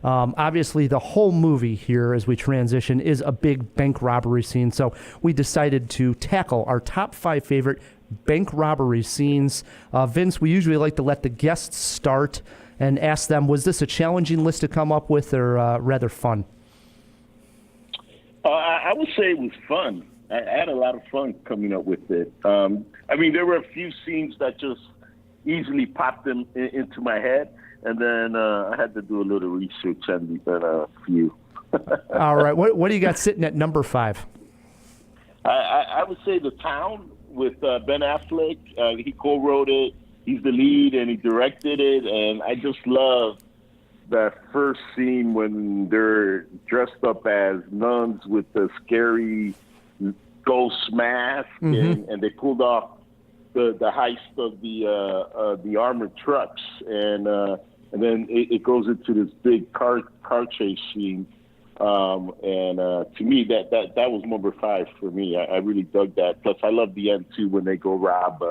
Obviously, the whole movie here, as we transition, is a big bank robbery scene. So we decided to tackle our top 5 favorite bank robbery scenes. Vince, we usually like to let the guests start and ask them, was this a challenging list to come up with, or rather fun? I would say it was fun. I had a lot of fun coming up with it. I mean, there were a few scenes that just easily popped into my head, and then I had to do a little research on a few. All right. What do you got sitting at number 5? I would say The Town with Ben Affleck. He co-wrote it. He's the lead, and he directed it, and I just love that first scene when they're dressed up as nuns with the scary ghost mask, and they pulled off the heist of the armored trucks, and then it goes into this big car chase scene. To me, that was number 5 for me. I really dug that. Plus, I love the end too when they go rob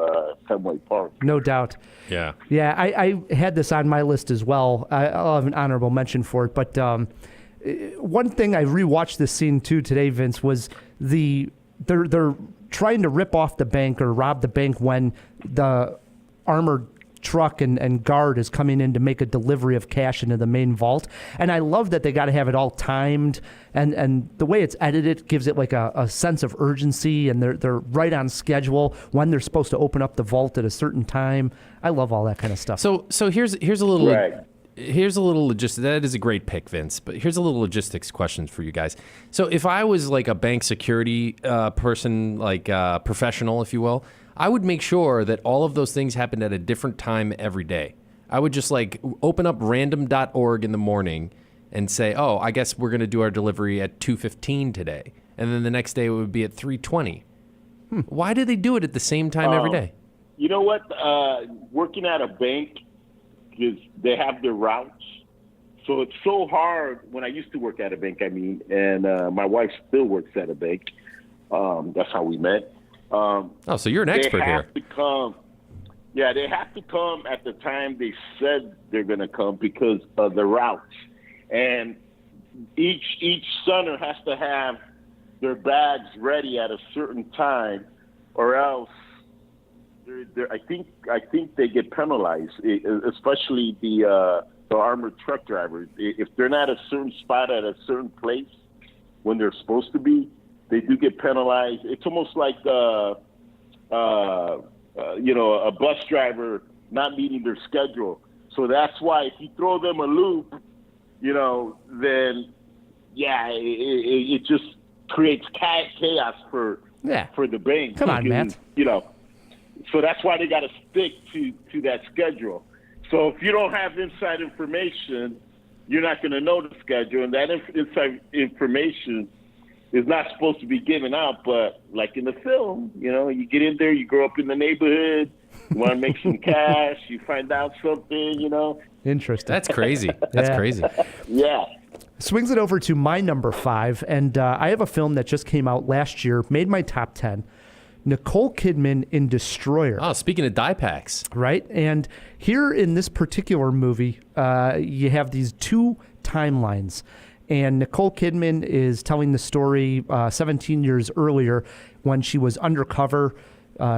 Fenway Park. No doubt. Yeah. Yeah, I had this on my list as well. I'll have an honorable mention for it. But one thing I rewatched this scene too today, Vince, was they're trying to rip off the bank or rob the bank when the armored truck and guard is coming in to make a delivery of cash into the main vault. And I love that they got to have it all timed, and the way it's edited gives it like a sense of urgency, and they're right on schedule when they're supposed to open up the vault at a certain time. I love all that kind of stuff. So here's a little Right. Here's a little logistics. That is a great pick, Vince. But here's a little logistics question for you guys. So if I was like a bank security person, like professional, if you will, I would make sure that all of those things happened at a different time every day. I would just like open up random.org in the morning and say, oh, I guess we're going to do our delivery at 2:15 today. And then the next day it would be at 3:20. Why do they do it at the same time every day? You know what? Working at a bank, because they have their routes. So it's so hard. When I used to work at a bank, and my wife still works at a bank. That's how we met. So you're an expert they here. They have to come at the time they said they're going to come because of the routes. And each center has to have their bags ready at a certain time, or else I think they get penalized, especially the armored truck drivers. If they're not at a certain spot at a certain place when they're supposed to be, they do get penalized. It's almost like a bus driver not meeting their schedule. So that's why if you throw them a loop, then it just creates chaos for the bank. Come on, Matt. So that's why they got to stick to that schedule. So if you don't have inside information, you're not going to know the schedule, and that inside information is not supposed to be given out. But like in the film, you get in there, you grow up in the neighborhood, you want to make some cash, you find out something, Interesting. That's crazy. That's crazy. Yeah. Swings it over to my number 5, and I have a film that just came out last year, made my top 10. Nicole Kidman in Destroyer. Oh, speaking of die packs. Right? And here in this particular movie, you have these 2 timelines. And Nicole Kidman is telling the story 17 years earlier when she was undercover,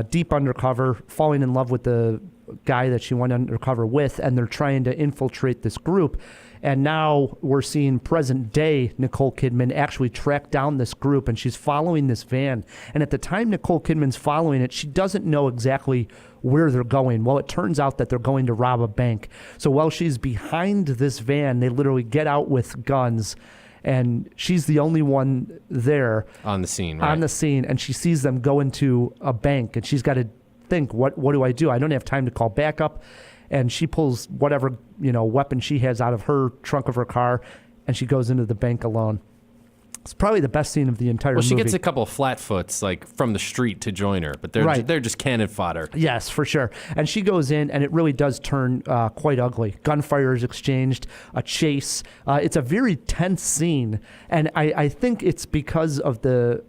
deep undercover, falling in love with the guy that she went undercover with, and they're trying to infiltrate this group. And now we're seeing present day Nicole Kidman actually track down this group, and she's following this van. And at the time Nicole Kidman's following it, she doesn't know exactly where they're going. Well, it turns out that they're going to rob a bank. So while she's behind this van, they literally get out with guns, and she's the only one there. On the scene, right? On the scene, and she sees them go into a bank, and she's got to think, what do I do? I don't have time to call backup. And she pulls whatever, weapon she has out of her trunk of her car, and she goes into the bank alone. It's probably the best scene of the entire movie. Well, she gets a couple of flatfoots, like, from the street to join her, but they're just cannon fodder. Yes, for sure. And she goes in, and it really does turn quite ugly. Gunfire is exchanged, a chase. It's a very tense scene, and I think it's because of the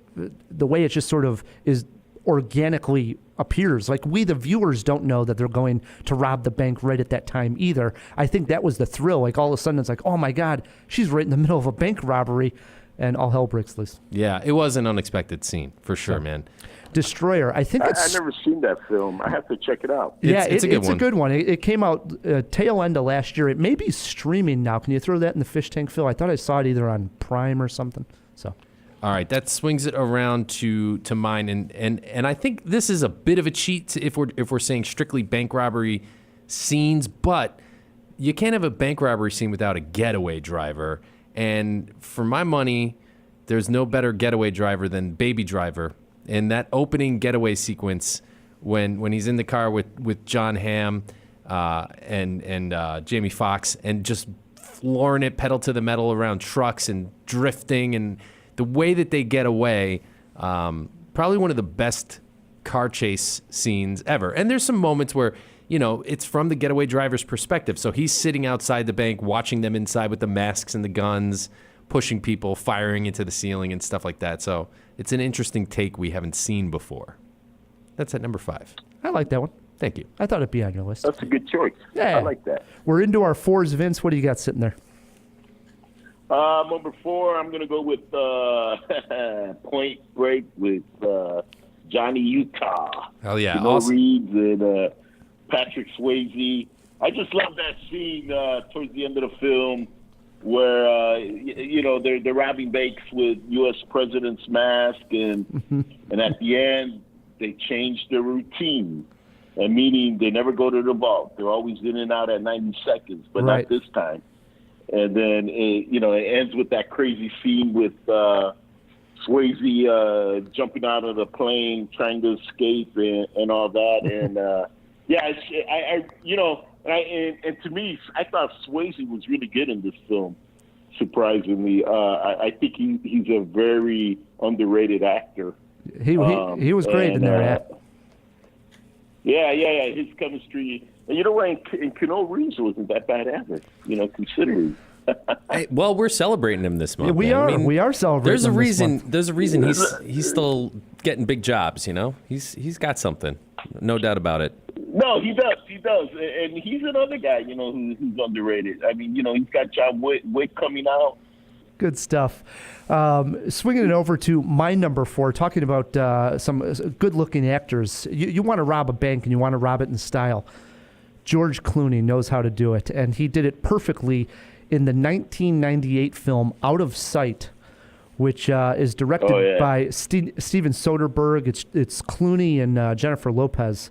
way it just sort of is organically appears. Like, we, the viewers, don't know that they're going to rob the bank right at that time either. I think that was the thrill. Like, all of a sudden, it's like, oh my God, she's right in the middle of a bank robbery, and all hell breaks loose. Yeah, it was an unexpected scene, for sure, man. Destroyer. I think it's... I've never seen that film. I have to check it out. It's a good one. It's a good one. It came out tail end of last year. It may be streaming now. Can you throw that in the fish tank, Phil? I thought I saw it either on Prime or something. So... All right, that swings it around to mine, and I think this is a bit of a cheat if we're saying strictly bank robbery scenes, but you can't have a bank robbery scene without a getaway driver. And for my money, there's no better getaway driver than Baby Driver. And that opening getaway sequence when he's in the car with John Hamm and Jamie Foxx, and just flooring it pedal to the metal around trucks and drifting, and the way that they get away, probably one of the best car chase scenes ever. And there's some moments where, it's from the getaway driver's perspective. So he's sitting outside the bank, watching them inside with the masks and the guns, pushing people, firing into the ceiling and stuff like that. So it's an interesting take we haven't seen before. That's at number 5. I like that one. Thank you. I thought it'd be on your list. That's a good choice. Yeah. I like that. We're into our 4s, Vince. What do you got sitting there? Number 4, I'm going to go with Point Break with Johnny Utah. Hell yeah. Awesome. Reeves and Patrick Swayze. I just love that scene towards the end of the film where, they're robbing banks with U.S. President's mask, and at the end, they change their routine. Meaning they never go to the vault. They're always in and out at 90 seconds, but not this time. And then, it ends with that crazy scene with Swayze jumping out of the plane, trying to escape and all that. And, and to me, I thought Swayze was really good in this film, surprisingly. I think he's a very underrated actor. He was great in there, yeah. Yeah. His chemistry. And you know what? And Keanu Reeves wasn't that bad either, considering. Hey, well, we're celebrating him this month. Yeah, we are celebrating. There's a him reason. This month. There's a reason he's still getting big jobs. He's got something, no doubt about it. No, he does, and he's another guy, who's underrated. I mean, he's got John Wick coming out. Good stuff. Swinging it over to my number 4, talking about some good-looking actors. You want to rob a bank, and you want to rob it in style. George Clooney knows how to do it, and he did it perfectly in the 1998 film Out of Sight, which is directed by Steven Soderbergh. It's Clooney and Jennifer Lopez.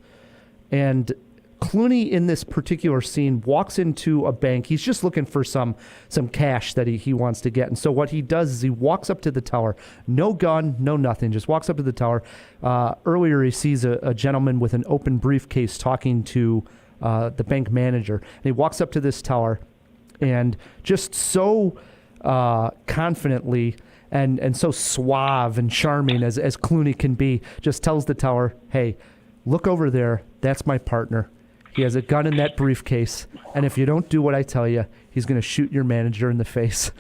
And Clooney in this particular scene walks into a bank. He's just looking for some cash that he wants to get. And so what he does is he walks up to the tower. No gun, no nothing. Just walks up to the tower. Earlier he sees a gentleman with an open briefcase talking to the bank manager. And he walks up to this tower and just so confidently and so suave and charming as Clooney can be, just tells the teller, hey, look over there. That's my partner. He has a gun in that briefcase, and if you don't do what I tell you, he's going to shoot your manager in the face.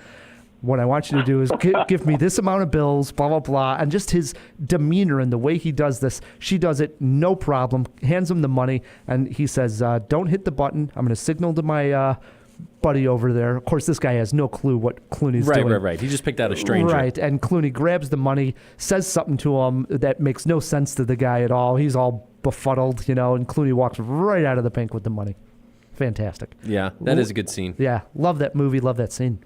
What I want you to do is give me this amount of bills, blah, blah, blah. And just his demeanor and the way he does this, she does it, no problem, hands him the money, and he says, don't hit the button. I'm going to signal to my buddy over there. Of course, this guy has no clue what Clooney's doing. Right. He just picked out a stranger. Right, and Clooney grabs the money, says something to him that makes no sense to the guy at all. He's all befuddled, and Clooney walks right out of the bank with the money. Fantastic. Yeah, that is a good scene. Yeah, love that movie, love that scene.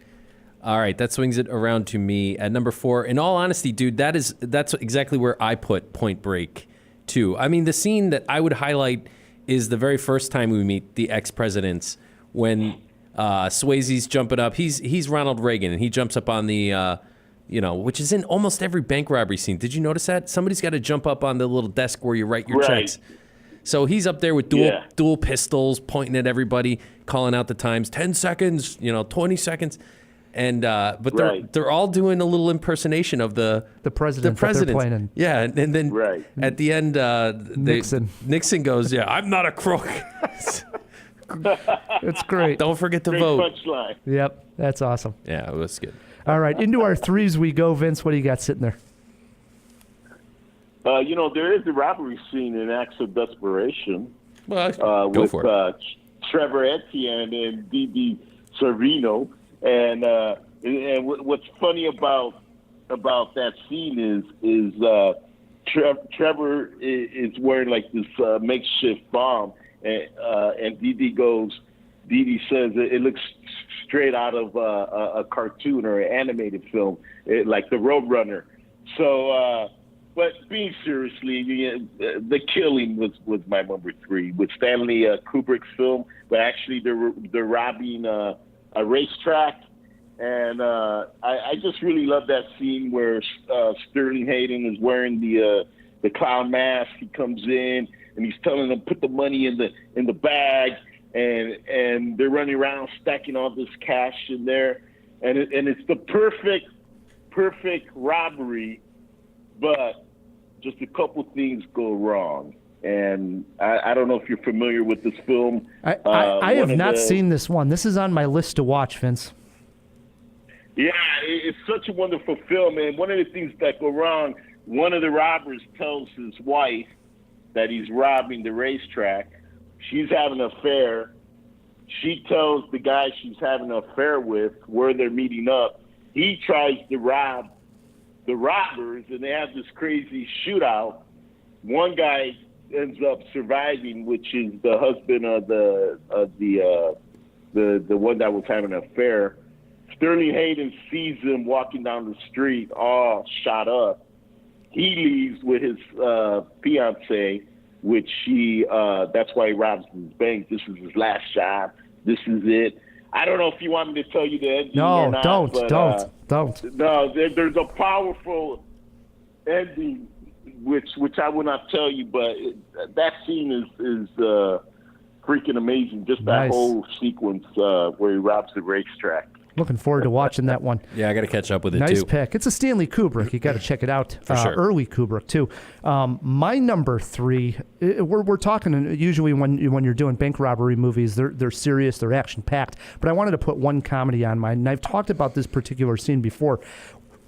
All right, that swings it around to me at number 4. In all honesty, dude, that's exactly where I put Point Break 2. I mean, the scene that I would highlight is the very first time we meet the ex-presidents when Swayze's jumping up. He's Ronald Reagan, and he jumps up on the, which is in almost every bank robbery scene. Did you notice that? Somebody's got to jump up on the little desk where you write your checks. So he's up there with dual pistols, pointing at everybody, calling out the times, 10 seconds, 20 seconds. And but they're all doing a little impersonation of the president. The president. That they're playing. Yeah, and then at the end, Nixon goes, "Yeah, I'm not a crook." It's great. Don't forget to Great vote. punchline. Yep, that's awesome. Yeah, it was good. All right, into our 3s we go. Vince, what do you got sitting there? There is a robbery scene in Acts of Desperation. Well, go with for it. Trevor Etienne and Didi Servino. And what's funny about that scene is Trevor is wearing like this makeshift bomb, and Didi says it looks straight out of a cartoon or an animated film, like the Roadrunner. So, but being seriously, The Killing was my number 3 with Stanley Kubrick's film, but actually they're robbing a racetrack, and I just really love that scene where Sterling Hayden is wearing the clown mask. He comes in and he's telling them put the money in the bag, and they're running around stacking all this cash in there, and it's the perfect robbery, but just a couple things go wrong. And I don't know if you're familiar with this film. I have not seen this one. This is on my list to watch, Vince. Yeah, it's such a wonderful film. And one of the things that go wrong, one of the robbers tells his wife that he's robbing the racetrack. She's having an affair. She tells the guy she's having an affair with where they're meeting up. He tries to rob the robbers, and they have this crazy shootout. One guy ends up surviving, which is the husband of the one that was having an affair. Sterling Hayden sees him walking down the street, all shot up. He leaves with his fiance, which that's why he robs his bank. This is his last job. This is it. I don't know if you want me to tell you the ending or not. Don't. No, there's a powerful ending, which I will not tell you, but that scene is freaking amazing. Just that whole sequence where he robs the racetrack. Looking forward to watching that one. Yeah, I got to catch up with it, nice too. pick. It's a Stanley Kubrick. You got to check it out. For sure. Early Kubrick, too. My number 3, we're talking usually when you're doing bank robbery movies, they're serious, they're action-packed. But I wanted to put one comedy on mine, and I've talked about this particular scene before.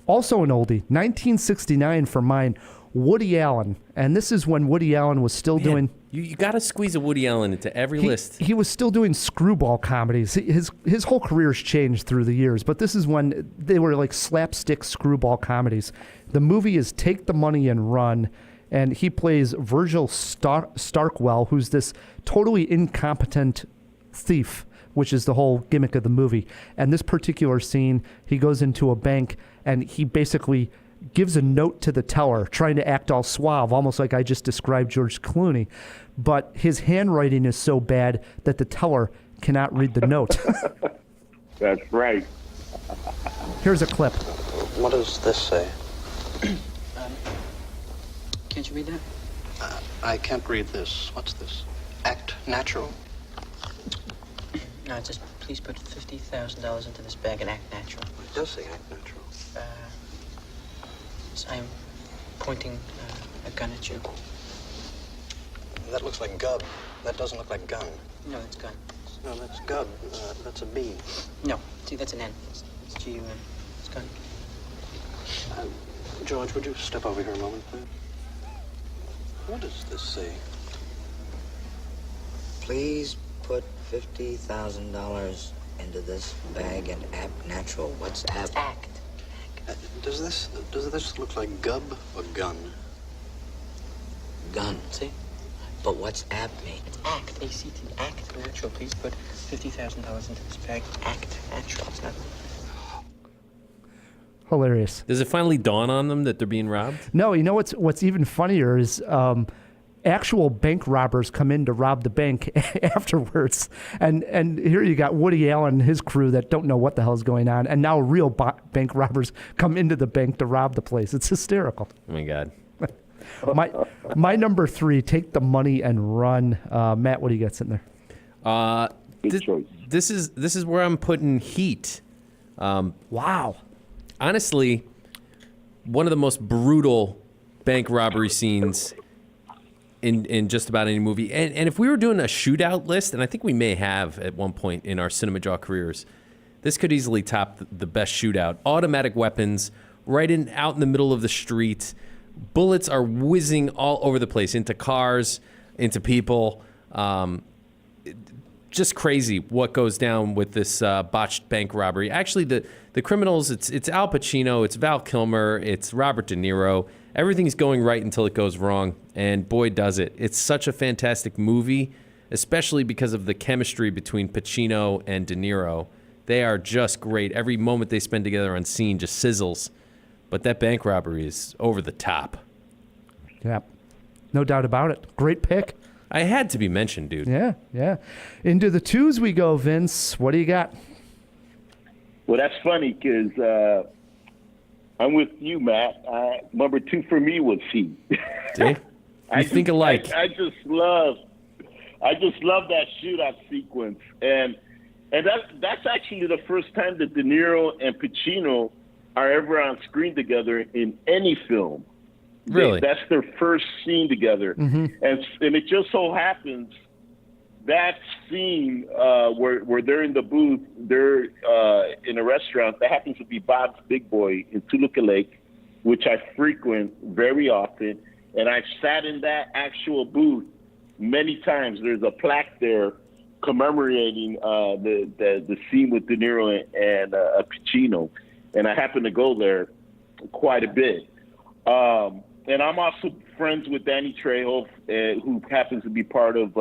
Also an oldie, 1969 for mine, Woody Allen. And this is when Woody Allen was still doing... You got to squeeze a Woody Allen into every list. He was still doing screwball comedies. His whole career's changed through the years, but this is when they were like slapstick screwball comedies. The movie is Take the Money and Run, and he plays Virgil Starkwell, who's this totally incompetent thief, which is the whole gimmick of the movie. And this particular scene, he goes into a bank, and he basically gives a note to the teller, trying to act all suave, almost like I just described George Clooney. But his handwriting is so bad that the teller cannot read the note. That's right. Here's a clip. What does this say? Can't you read that? I can't read this. What's this? Act natural. No, it says, please put $50,000 into this bag and act natural. It does say act natural. I'm pointing a gun at you. That looks like gub. That doesn't look like gun. No, it's gun. No, that's gub. That's a B. No, see, that's an N. It's G-U-N. It's gun. George, would you step over here a moment, please? What does this say? Please put $50,000 into this bag and act natural. What's act? Act. Does this look like gub or gun? Gun, see? But what's app mean? It's act. A-C-T. Act natural. Please put $50,000 into this bag. Act natural. It's not... Hilarious. Does it finally dawn on them that they're being robbed? No, you know what's even funnier is actual bank robbers come in to rob the bank afterwards, and here you got Woody Allen and his crew that don't know what the hell's going on, and now real bank robbers come into the bank to rob the place. It's hysterical. Oh my God. My number 3, take the money and run. Matt, what do you got sitting there? This is where I'm putting Heat. Wow. Honestly, one of the most brutal bank robbery scenes in just about any movie. And if we were doing a shootout list, and I think we may have at one point in our Cinemajaw careers, this could easily top the best shootout. Automatic weapons, out in the middle of the street. Bullets are whizzing all over the place, into cars, into people. Just crazy what goes down with this botched bank robbery. Actually, the criminals, it's Al Pacino, it's Val Kilmer, it's Robert De Niro. Everything's going right until it goes wrong, and boy, does it. It's such a fantastic movie, especially because of the chemistry between Pacino and De Niro. They are just great. Every moment they spend together on scene just sizzles. But that bank robbery is over the top. Yeah, no doubt about it. Great pick. I had to be mentioned, dude. Yeah. Into the 2s we go, Vince. What do you got? Well, that's funny because I'm with you, Matt. Number 2 for me was Heat. See? You think alike. I just love that shootout sequence, and that's actually the first time that De Niro and Pacino are ever on screen together in any film. Really? That's their first scene together. Mm-hmm. And it just so happens that scene where they're in the booth, they're in a restaurant, that happens to be Bob's Big Boy in Toluca Lake, which I frequent very often. And I've sat in that actual booth many times. There's a plaque there commemorating the scene with De Niro and Pacino. And I happen to go there quite a bit. And I'm also friends with Danny Trejo, who happens to be part of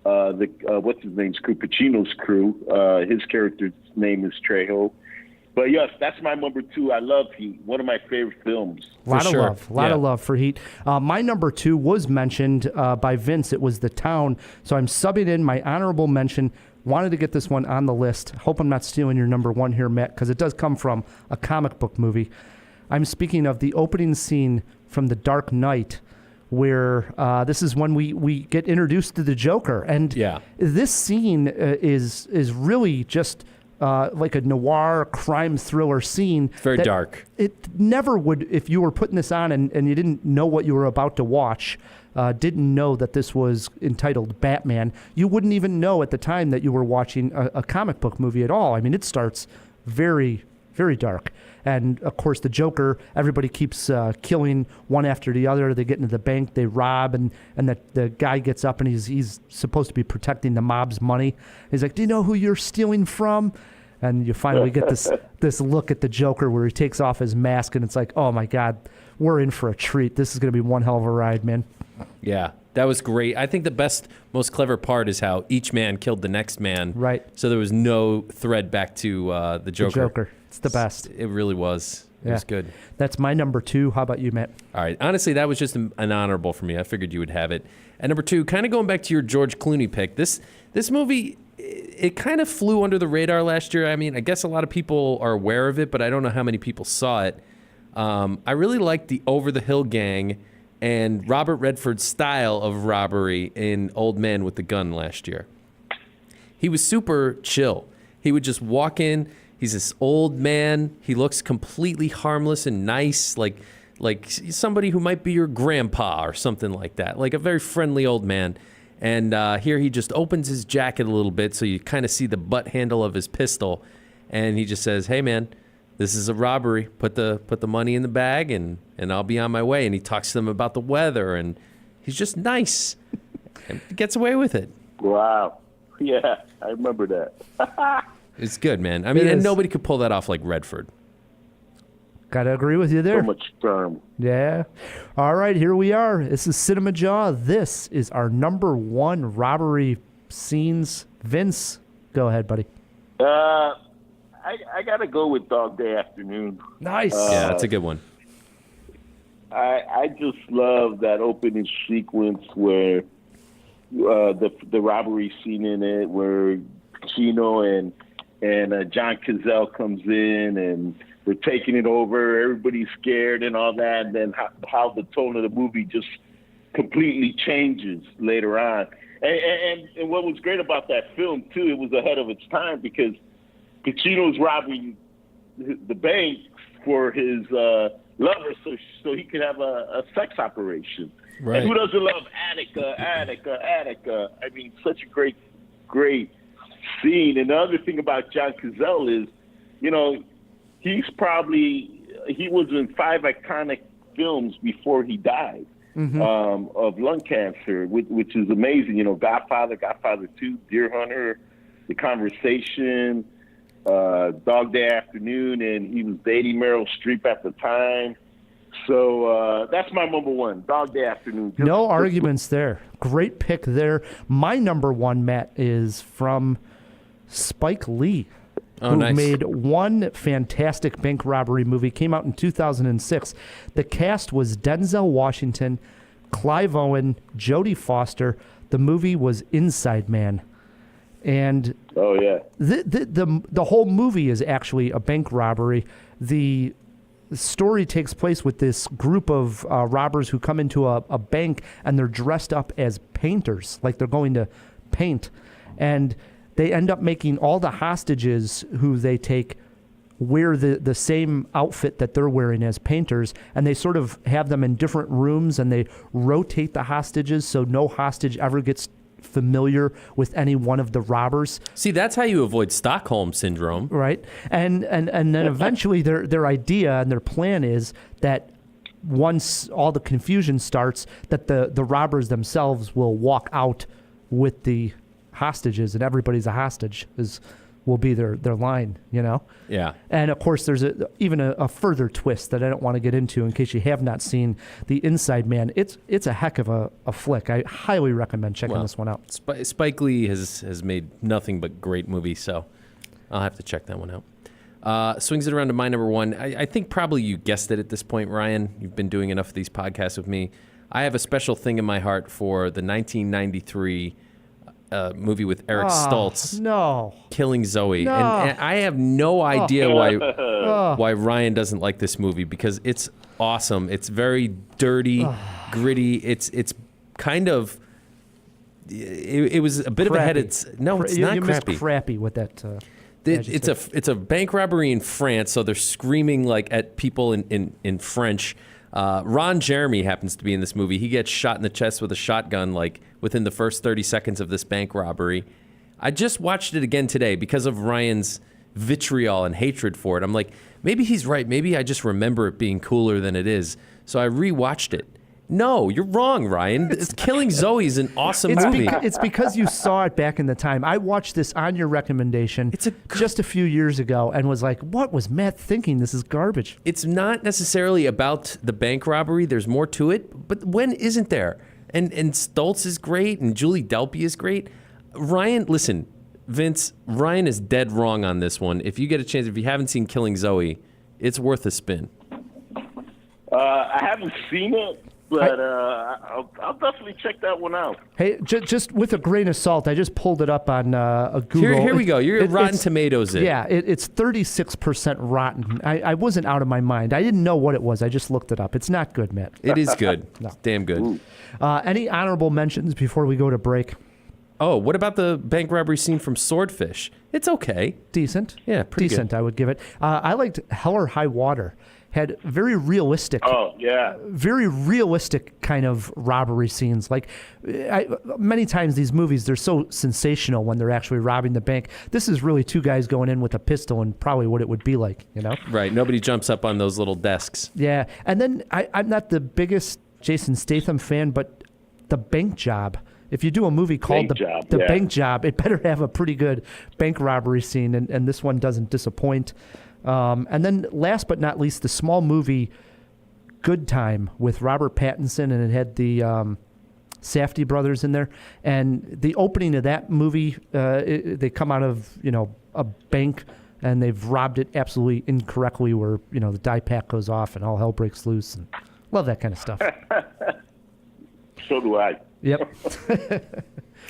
what's his name's crew, Pacino's crew. His character's name is Trejo. But yes, that's my number 2. I love Heat. One of my favorite films. A lot of love for Heat. My number 2 was mentioned by Vince. It was The Town. So I'm subbing in my honorable mention. Wanted to get this one on the list. Hope I'm not stealing your number 1 here, Matt, because it does come from a comic book movie. I'm speaking of the opening scene from The Dark Knight, where this is when we get introduced to the Joker. And this scene is really just like a noir crime thriller scene. It's very dark. It never would, if you were putting this on and you didn't know what you were about to watch, didn't know that this was entitled Batman, you wouldn't even know at the time that you were watching a comic book movie at all. I mean, it starts very, very dark. And, of course, the Joker, everybody keeps killing one after the other. They get into the bank, they rob, and the guy gets up and he's supposed to be protecting the mob's money. He's like, do you know who you're stealing from? And you finally get this look at the Joker where he takes off his mask, and it's like, oh, my God, we're in for a treat. This is going to be one hell of a ride, man. Yeah, that was great. I think the best, most clever part is how each man killed the next man. Right. So there was no thread back to the Joker. The Joker. It's the best. It really was. It was good. That's my number 2. How about you, Matt? All right. Honestly, that was just an honorable for me. I figured you would have it. And number 2, kind of going back to your George Clooney pick, this movie, it kind of flew under the radar last year. I mean, I guess a lot of people are aware of it, but I don't know how many people saw it. I really liked the Over the Hill Gang and Robert Redford's style of robbery in Old Man with the Gun last year. He was super chill. He would just walk in. He's this old man. He looks completely harmless and nice, like somebody who might be your grandpa or something like that, like a very friendly old man. And here he just opens his jacket a little bit so you kind of see the butt handle of his pistol. And he just says, hey, man, this is a robbery. Put the money in the bag and I'll be on my way. And he talks to them about the weather. And he's just nice and gets away with it. Wow. Yeah, I remember that. It's good, man. I mean, It and is. nobody could pull that off like Redford. Gotta agree with you there. So much charm. Yeah. All right, here we are. This is Cinemajaw. This is our number one robbery scenes. Vince, go ahead, buddy. I got to go with Dog Day Afternoon. Nice. Yeah, that's a good one. I just love that opening sequence where the robbery scene in it, where Pacino and John Cazale comes in and they're taking it over. Everybody's scared and all that. And then how the tone of the movie just completely changes later on. And what was great about that film too, it was ahead of its time because Pacino's robbing the bank for his lover, so he could have a sex operation. Right. And who doesn't love Attica? I mean, such a great scene. And the other thing about John Cazale is, you know, he was in 5 iconic films before he died of lung cancer, which is amazing. You know, Godfather 2, Deer Hunter, The Conversation, Dog Day Afternoon, and he was dating Meryl Streep at the time. So that's my number one, Dog Day Afternoon. No arguments there. Great pick there. My number one, Matt, is from Spike Lee, who nice. made one fantastic bank robbery movie. Came out in 2006. The cast was Denzel Washington, Clive Owen, Jodie Foster. The movie was Inside Man. And oh yeah, the whole movie is actually a bank robbery. The story takes place with this group of robbers who come into a bank and they're dressed up as painters, like they're going to paint. And they end up making all the hostages who they take wear the same outfit that they're wearing as painters, and they sort of have them in different rooms and they rotate the hostages so no hostage ever gets familiar with any one of the robbers. See, that's how you avoid Stockholm syndrome. Right. And then eventually their idea and their plan is that once all the confusion starts, that the robbers themselves will walk out with the hostages and everybody's a hostage will be their line, you know? Yeah. And of course, there's even a further twist that I don't want to get into in case you have not seen The Inside Man. It's a heck of a flick. I highly recommend checking this one out. Spike Lee has made nothing but great movies, so I'll have to check that one out. Swings it around to my number one. I think probably you guessed it at this point, Ryan. You've been doing enough of these podcasts with me. I have a special thing in my heart for the 1993 movie with Eric Stoltz. No. Killing Zoe. No. And I have no idea why Ryan doesn't like this movie, because it's awesome. It's very dirty, gritty. It's kind of it was a bit Crappy. of a head. No, it's not you crappy. missed crappy with that. It's a bank robbery in France, so they're screaming like at people in French. Ron Jeremy happens to be in this movie. He gets shot in the chest with a shotgun like within the first 30 seconds of this bank robbery. I just watched it again today because of Ryan's vitriol and hatred for it. I'm like, maybe he's right. Maybe I just remember it being cooler than it is. So I rewatched it. No, you're wrong, Ryan. Killing Zoe is an awesome movie. It's because you saw it back in the time. I watched this on your recommendation just a few years ago and was like, what was Matt thinking? This is garbage. It's not necessarily about the bank robbery. There's more to it. But when isn't there? And Stoltz is great and Julie Delpy is great. Ryan, listen, Vince, Ryan is dead wrong on this one. If you get a chance, if you haven't seen Killing Zoe, it's worth a spin. I haven't seen it, but I'll definitely check that one out. Hey, just with a grain of salt, I just pulled it up on a Google. Here we go. You're Rotten Tomatoes. Yeah, it's 36% rotten. I wasn't out of my mind. I didn't know what it was. I just looked it up. It's not good, Matt. It is good. No. It's damn good. Any honorable mentions before we go to break? Oh, what about the bank robbery scene from Swordfish? It's okay. Decent. Yeah, pretty decent. good. I would give it. I liked Hell or High Water. Had very realistic. Oh yeah. Very realistic kind of robbery scenes. Like many times these movies, they're so sensational when they're actually robbing the bank. This is really two guys going in with a pistol and probably what it would be like, you know? Right. Nobody jumps up on those little desks. Yeah. And then I'm not the biggest Jason Statham fan, but The Bank Job if you do a movie called The yeah. Bank Job, it better have a pretty good bank robbery scene, and this one doesn't disappoint. And then last but not least, the small movie Good Time with Robert Pattinson, and it had the Safdie brothers in there. And the opening of that movie, they come out of, a bank, and they've robbed it absolutely incorrectly where, the die pack goes off and all hell breaks loose. And love that kind of stuff. So do I. Yep.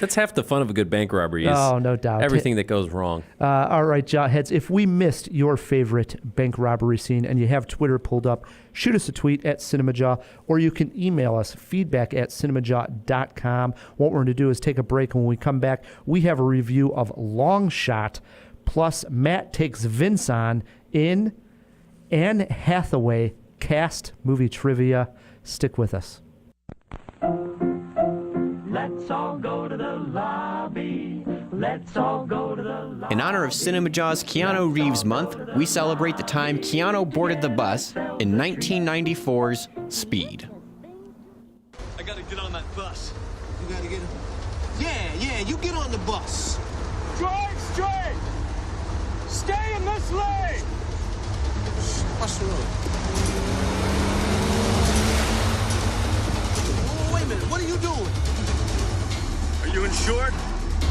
That's half the fun of a good bank robbery is no doubt. everything that goes wrong. All right, Jawheads, if we missed your favorite bank robbery scene and you have Twitter pulled up, shoot us a tweet at Cinemajaw, or you can email us, feedback@cinemajaw.com. What we're going to do is take a break, and when we come back, we have a review of Longshot, plus Matt takes Vince on in Anne Hathaway cast movie trivia. Stick with us. Let's all go to the lobby. Let's all go to the lobby. In honor of Cinemajaw's Keanu Reeves month, we celebrate the time Keanu boarded the bus in 1994's Speed. I gotta get on that bus. You gotta get. Yeah, you get on the bus. Drive straight! Stay in this lane! What's the road? Oh, wait a minute, what are you doing? Are you insured?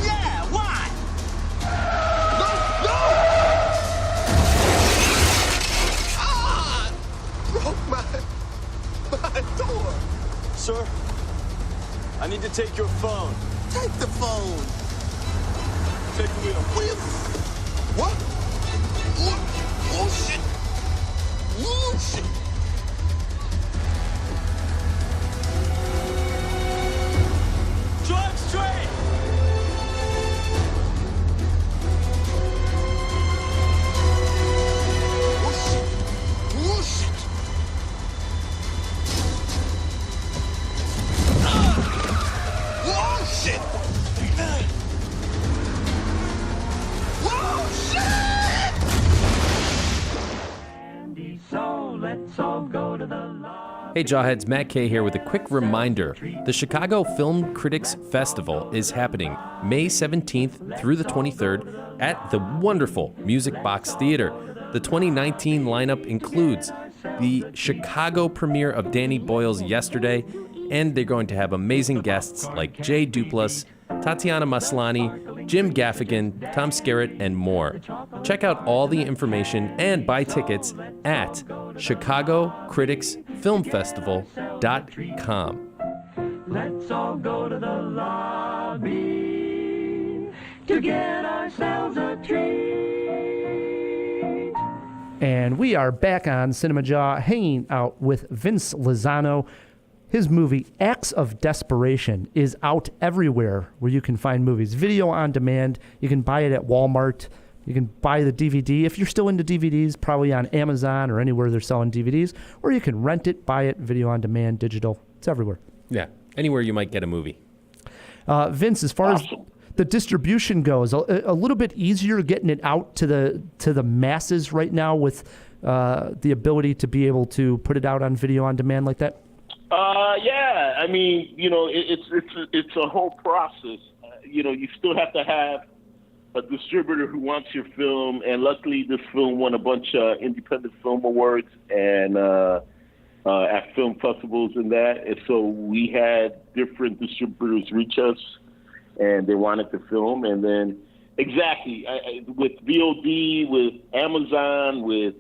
Yeah, why? No! Ah! Broke my door. Sir, I need to take your phone. Take the phone. Take the wheel. What? Oh, shit. Oh, shit. Drive straight! Oh, shit. Oh, shit. So let's all go to the lobby. Hey Jawheads, Matt Kay here with a quick reminder. The Chicago Film Critics Festival is happening May 17th through the 23rd at the wonderful Music Box Theater. The 2019 lineup includes the Chicago premiere of Danny Boyle's Yesterday, and they're going to have amazing guests like Jay Duplass, Tatiana Maslany, Jim Gaffigan, Tom Skerritt, and more. Check out all the information and buy tickets at ChicagoCriticsFilmFestival.com. Let's all go to the lobby to get ourselves a treat. And we are back on Cinemajaw, hanging out with Vince Lozano. His movie, Acts of Desperation, is out everywhere where you can find movies. Video on demand. You can buy it at Walmart. You can buy the DVD. If you're still into DVDs, probably on Amazon or anywhere they're selling DVDs. Or you can rent it, buy it, video on demand, digital. It's everywhere. Yeah, anywhere you might get a movie. Vince, as far as the distribution goes, a little bit easier getting it out to the masses right now with the ability to be able to put it out on video on demand like that? Yeah, I mean, it's a whole process. You still have to have a distributor who wants your film, and luckily this film won a bunch of independent film awards and at film festivals and that. And so we had different distributors reach us, and they wanted to film. And then exactly with VOD, with Amazon, with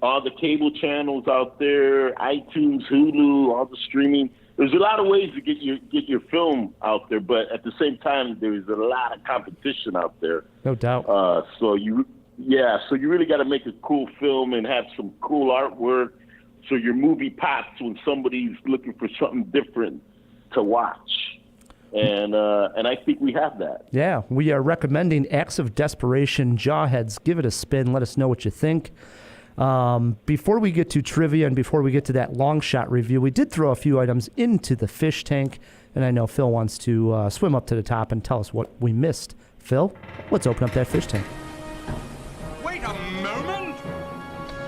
all the cable channels out there, iTunes, Hulu, all the streaming. There's a lot of ways to get your film out there, but at the same time, there's a lot of competition out there. No doubt. So you really got to make a cool film and have some cool artwork, so your movie pops when somebody's looking for something different to watch. And I think we have that. Yeah, we are recommending Acts of Desperation. Jawheads, give it a spin. Let us know what you think. Before we get to trivia and before we get to that long shot review, we did throw a few items into the fish tank, and I know Phil wants to swim up to the top and tell us what we missed. Phil, let's open up that fish tank. Wait a moment!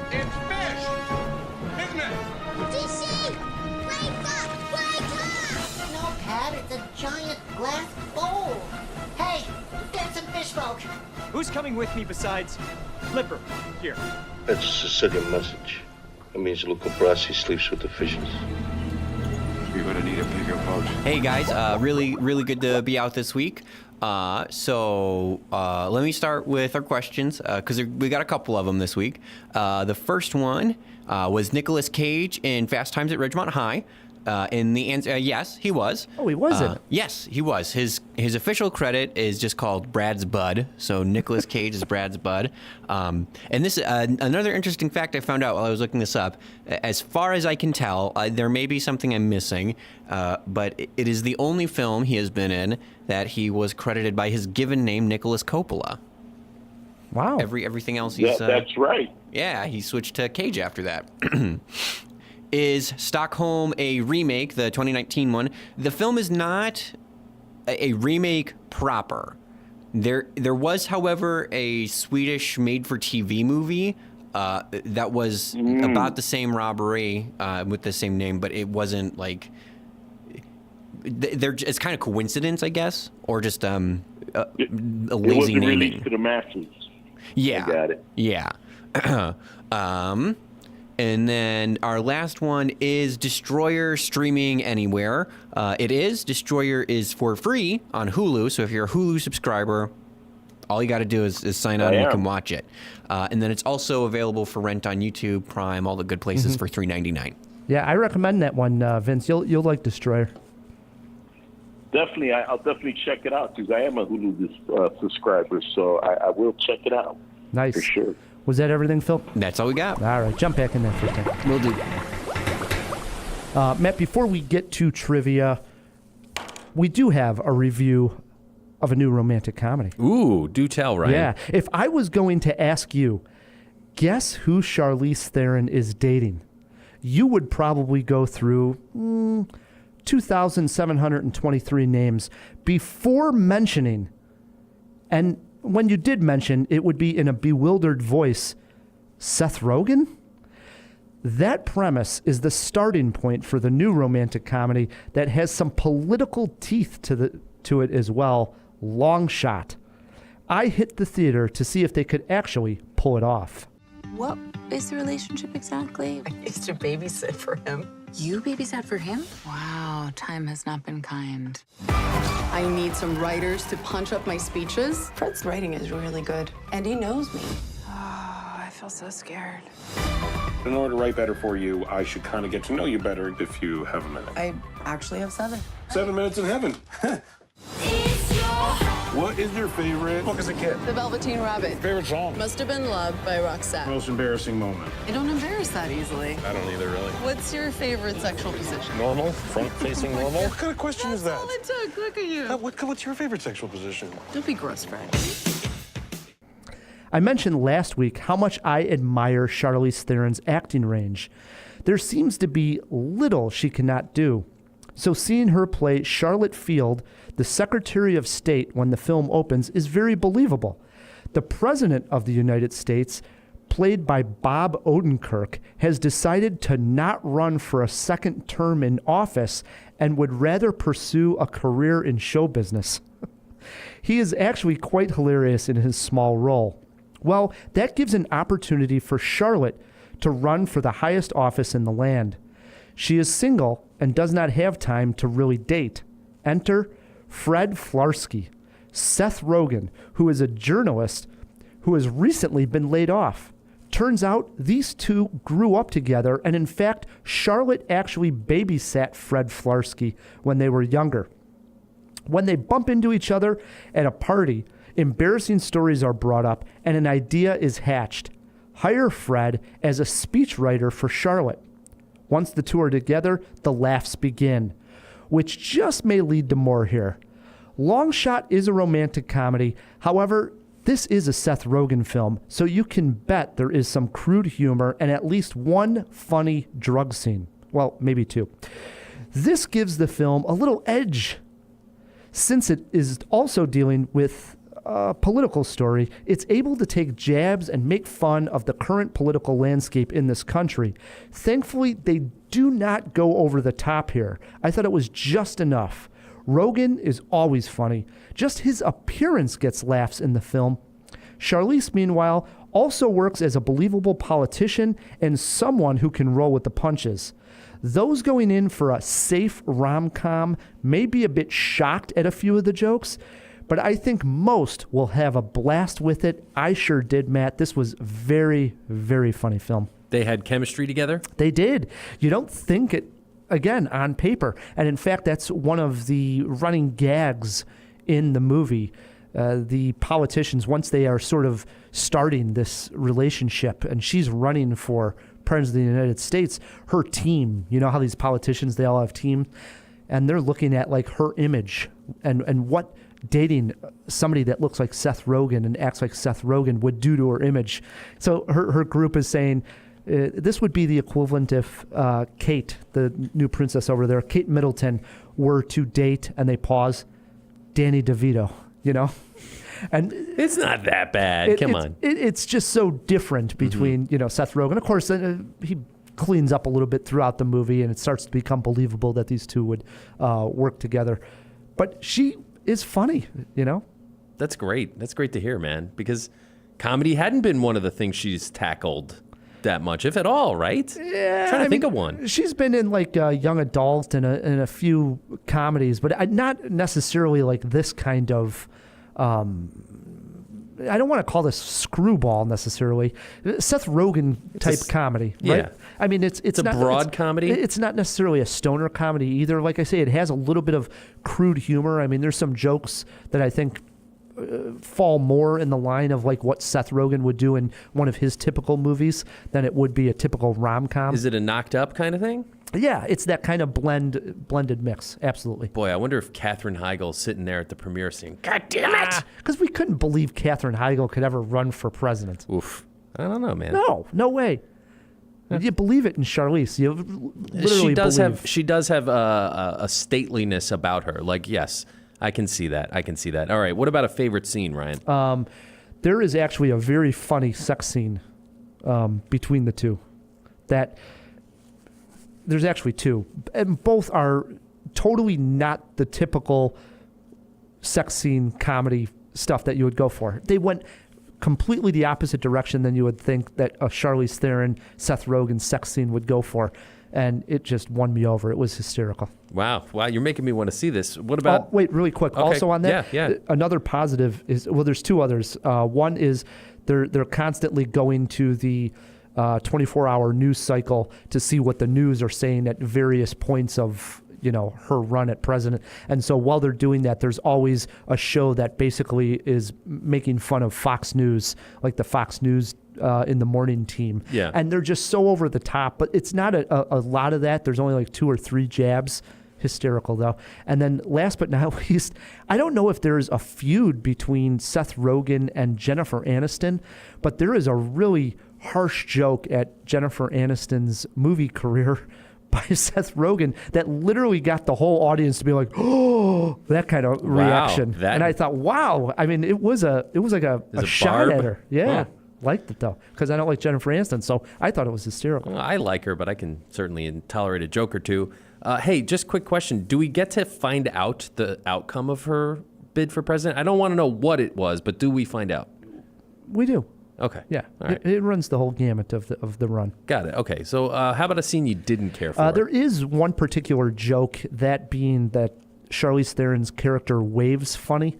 It's fish! Isn't it? DC! Wake up! Wake up! No panic, Who's coming with me besides Flipper? Here. That's a Sicilian message. It means Luca Brasi sleeps with the fishes. You're gonna need a bigger boat. Hey guys, really good to be out this week. So let me start with our questions because we got a couple of them this week. The first one was Nicolas Cage in Fast Times at Ridgemont High. And the answer, yes, he was. Oh, he was in it. Yes, he was. His official credit is just called Brad's Bud. So Nicolas Cage is Brad's Bud. And this another interesting fact I found out while I was looking this up. As far as I can tell, there may be something I'm missing, but it is the only film he has been in that he was credited by his given name, Nicholas Coppola. Wow. Everything else he's... that's right. Yeah, he switched to Cage after that. Is Stockholm a remake, the 2019 one? The film is not a remake proper. There was, however, a Swedish made-for-TV movie that was about the same robbery with the same name, but it wasn't like... It's kind of coincidence, I guess, or just a lazy it wasn't naming. released to the masses. Yeah. I got it. Yeah. And then our last one is Destroyer streaming anywhere. Destroyer is for free on Hulu. So if you're a Hulu subscriber, all you got to do is sign on and you can watch it. And then it's also available for rent on YouTube, Prime, all the good places for $3.99. Yeah, I recommend that one, Vince. You'll like Destroyer. Definitely, I'll definitely check it out because I am a Hulu subscriber, so I will check it out. Nice. For sure. Was that everything, Phil? That's all we got. All right, jump back in there for a second. Will do. Matt, before we get to trivia, we do have a review of a new romantic comedy. Ooh, do tell, Ryan. Yeah. If I was going to ask you, guess who Charlize Theron is dating, you would probably go through 2,723 names before mentioning, and when you did mention, it would be in a bewildered voice, Seth Rogen? That premise is the starting point for the new romantic comedy that has some political teeth to it as well, Longshot. I hit the theater to see if they could actually pull it off. What is the relationship exactly? I used to babysit for him. You babysat for him? Wow, time has not been kind. I need some writers to punch up my speeches. Fred's writing is really good, and he knows me. Oh, I feel so scared. In order to write better for you, I should kind of get to know you better if you have a minute. I actually have 7. 7 minutes in heaven. What is your favorite book as a kid? The Velveteen Rabbit. Favorite song? Must Have Been Loved by Roxette. Most embarrassing moment? I don't embarrass that easily. I don't either, really. What's your favorite sexual position? Normal? Front-facing normal? What kind of question is that? All it took. Look at you. What's your favorite sexual position? Don't be gross, Fred. I mentioned last week how much I admire Charlize Theron's acting range. There seems to be little she cannot do. So seeing her play Charlotte Field, the Secretary of State, when the film opens is very believable. The President of the United States, played by Bob Odenkirk, has decided to not run for a second term in office and would rather pursue a career in show business. He is actually quite hilarious in his small role. Well, that gives an opportunity for Charlotte to run for the highest office in the land. She is single and does not have time to really date. Enter Fred Flarsky, Seth Rogen, who is a journalist who has recently been laid off. Turns out these two grew up together, and in fact, Charlotte actually babysat Fred Flarsky when they were younger. When they bump into each other at a party, embarrassing stories are brought up, and an idea is hatched. Hire Fred as a speechwriter for Charlotte. Once the two are together, the laughs begin, which just may lead to more here. Longshot is a romantic comedy. However, this is a Seth Rogen film, so you can bet there is some crude humor and at least one funny drug scene. Well, maybe 2. This gives the film a little edge. Since it is also dealing with a political story, it's able to take jabs and make fun of the current political landscape in this country. Thankfully, they do not go over the top here. I thought it was just enough. Rogen is always funny. Just his appearance gets laughs in the film. Charlize, meanwhile, also works as a believable politician and someone who can roll with the punches. Those going in for a safe rom-com may be a bit shocked at a few of the jokes, but I think most will have a blast with it. I sure did, Matt. This was very, very funny film. They had chemistry together? They did. You don't think it, again, on paper. And in fact, that's one of the running gags in the movie. The politicians, once they are sort of starting this relationship, and she's running for president of the United States, her team, you know how these politicians, they all have teams, and they're looking at like her image and what dating somebody that looks like Seth Rogen and acts like Seth Rogen would do to her image. So her group is saying this would be the equivalent if Kate, the new princess over there, Kate Middleton, were to date, and they pause, Danny DeVito, you know? And it's not that bad. Come on. It's just so different between, you know, Seth Rogen. Of course, he cleans up a little bit throughout the movie, and it starts to become believable that these two would work together. But she is funny, you know? That's great. That's great to hear, man, because comedy hadn't been one of the things she's tackled that much, if at all, right? Yeah, I'm trying to think of one. She's been in like young adult and a few comedies, but not necessarily like this kind of... I don't want to call this screwball necessarily. Seth Rogen type comedy, right? Yeah. I mean, it's a not, broad comedy. It's not necessarily a stoner comedy either. Like I say, it has a little bit of crude humor. I mean, there's some jokes that I think fall more in the line of like what Seth Rogen would do in one of his typical movies than it would be a typical rom-com. Is it a knocked up kind of thing? Yeah, it's that kind of blended mix. Absolutely. Boy, I wonder if Katherine Heigl's sitting there at the premiere saying, God damn it! Because we couldn't believe Katherine Heigl could ever run for president. Oof. I don't know, man. No way. You believe it in Charlize. You literally She does have a stateliness about her. Like, yes, I can see that. All right, what about a favorite scene, Ryan? There is actually a very funny sex scene between the two. There's actually two, and both are totally not the typical sex scene comedy stuff that you would go for. They went completely the opposite direction than you would think that a Charlize Theron, Seth Rogen sex scene would go for, and it just won me over. It was hysterical. Wow, you're making me want to see this. What about... wait, really quick. Okay. Also on that, yeah. Another positive is, well, there's two others. One is they're constantly going to the 24-hour news cycle to see what the news are saying at various points of, you know, her run at president. And so while they're doing that, there's always a show that basically is making fun of Fox News, like the Fox News in the morning team. Yeah. And they're just so over the top, but it's not a lot of that. There's only like 2 or 3 jabs. Hysterical, though. And then last but not least, I don't know if there's a feud between Seth Rogen and Jennifer Aniston, but there is a really harsh joke at Jennifer Aniston's movie career by Seth Rogen that literally got the whole audience to be like, oh, that kind of reaction. And I thought, wow. I mean, it was like a shot at her. Yeah. Huh. Liked it, though, because I don't like Jennifer Aniston, so I thought it was hysterical. Well, I like her, but I can certainly tolerate a joke or two. Hey, just quick question. Do we get to find out the outcome of her bid for president? I don't want to know what it was, but do we find out? We do. Okay. Yeah. All right. It runs the whole gamut of the run. Got it. Okay. So how about a scene you didn't care for? There is one particular joke, that being that Charlize Theron's character waves funny.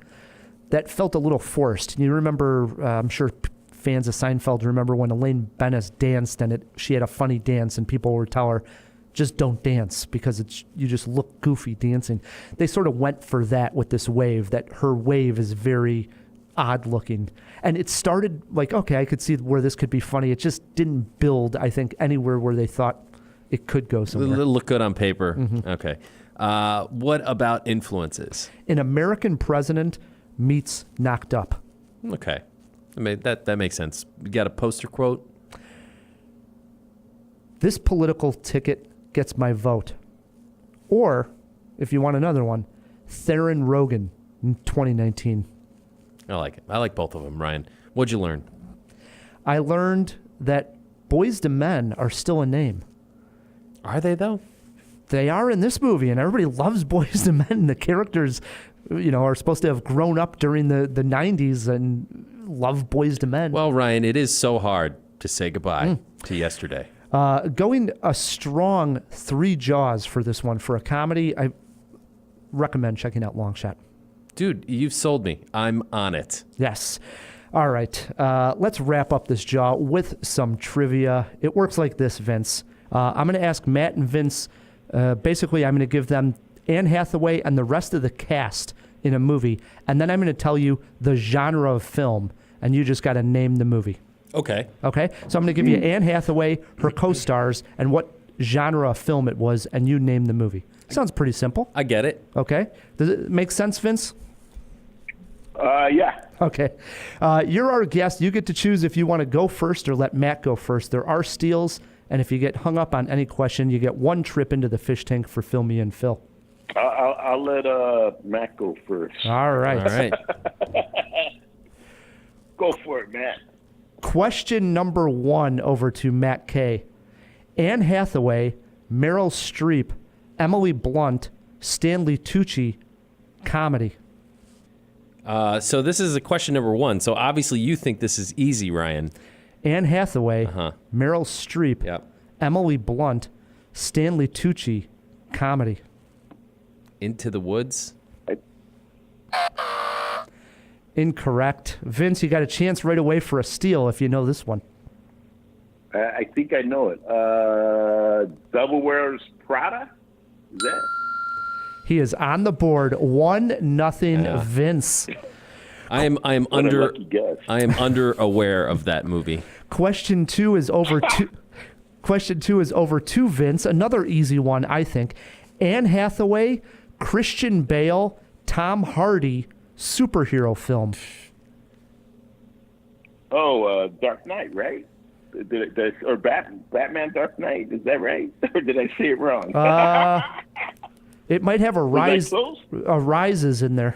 That felt a little forced. You remember, I'm sure fans of Seinfeld remember when Elaine Bennis danced and she had a funny dance and people would tell her, just don't dance because you just look goofy dancing. They sort of went for that with this wave, that her wave is very odd looking. And it started like, okay, I could see where this could be funny. It just didn't build, I think, anywhere where they thought it could go somewhere. It'll look good on paper. Mm-hmm. Okay. What about influences? An American president meets Knocked Up. Okay. I mean, that makes sense. You got a poster quote? This political ticket gets my vote. Or, if you want another one, Theron Rogan in 2019. I like it. I like both of them, Ryan. What'd you learn? I learned that Boys to Men are still a name. Are they, though? They are in this movie, and everybody loves Boys to Men. The characters, are supposed to have grown up during the 90s and love Boys to Men. Well, Ryan, it is so hard to say goodbye to yesterday. Going a strong 3 jaws for this one. For a comedy, I recommend checking out Longshot. Dude, you've sold me. I'm on it. Yes. All right. Let's wrap up this jaw with some trivia. It works like this, Vince. I'm going to ask Matt and Vince. Basically, I'm going to give them Anne Hathaway and the rest of the cast in a movie, and then I'm going to tell you the genre of film, and you just got to name the movie. Okay. Okay? So I'm going to give you Anne Hathaway, her co-stars, and what genre of film it was, and you name the movie. Sounds pretty simple. I get it. Okay. Does it make sense, Vince? Yeah. Okay. You're our guest. You get to choose if you want to go first or let Matt go first. There are steals, and if you get hung up on any question, you get 1 trip into the fish tank for Fill Me In, Phil. I'll let Matt go first. All right. All right. Go for it, Matt. Question number 1 over to Matt K. Anne Hathaway, Meryl Streep, Emily Blunt, Stanley Tucci, comedy. So this is a question number 1. So obviously you think this is easy, Ryan. Anne Hathaway, Meryl Streep, Yep. Emily Blunt, Stanley Tucci, comedy. Into the Woods. Incorrect. Vince, you got a chance right away for a steal if you know this one. I think I know it. Double Wears Prada? Is that? He is on the board. 1-0, Vince. I am What a lucky guess. I am under aware of that movie. Question 2 is over to Question 2 is over to Vince. Another easy one, I think. Anne Hathaway, Christian Bale, Tom Hardy, superhero film. Oh, Dark Knight, right? Or Batman Dark Knight, is that right? Or did I say it wrong? It might have a Was I rise. close? A Rises in there.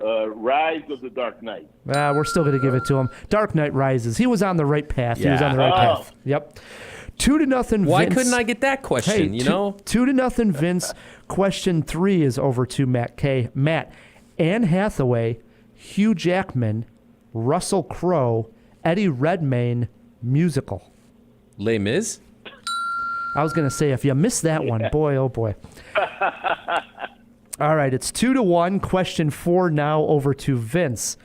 Rise of the Dark Knight. We're still going to give it to him. Dark Knight Rises. He was on the right path. He was on the right path. Yep. 2-0. Why Vince. couldn't I get that question? Hey, you know? 2-0, Vince. Question 3 is over to Matt K. Matt, Anne Hathaway, Hugh Jackman, Russell Crowe, Eddie Redmayne, musical. Les Mis? I was going to say, if you missed that one, boy, oh boy. All right, it's 2-1. Question 4 now over to Vince.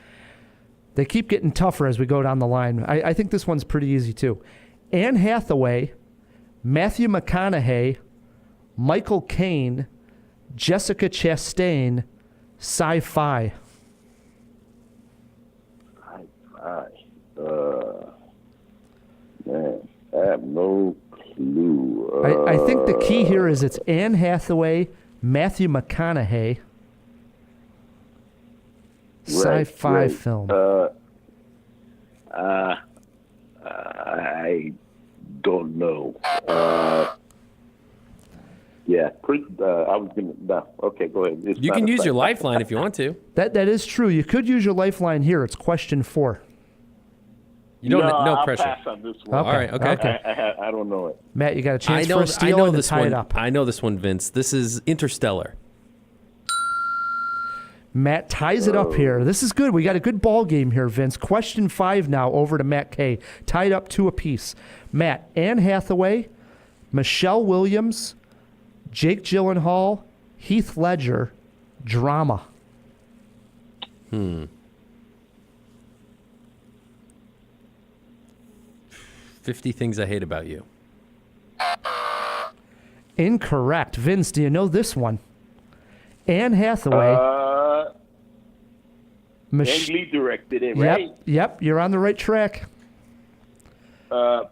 They keep getting tougher as we go down the line. I think this one's pretty easy, too. Anne Hathaway, Matthew McConaughey, Michael Caine, Jessica Chastain, sci-fi. Man, I have no clue. I think the key here is it's Anne Hathaway, Matthew McConaughey, sci-fi film. I don't know. Yeah, I was gonna. No, okay, go ahead. It's You not can a use your sci-fi. lifeline if you want to. That is true. You could use your lifeline here. It's question 4. You don't. No I'll pressure. pass on this one. Okay. All right. Okay. I don't know it. Matt, you got a chance I know. for a steal I know and to this tie one. it up. I know this one, Vince. This is Interstellar. Matt ties it up here. This is good. We got a good ball game here, Vince. Question 5 now over to Matt K. Tied up 2 apiece. Matt, Anne Hathaway, Michelle Williams, Jake Gyllenhaal, Heath Ledger, drama. 50 Things I Hate About You. Incorrect. Vince, do you know this one? Anne Hathaway. Ang Lee directed it, Yep, right? yep. You're on the right track. Brokeback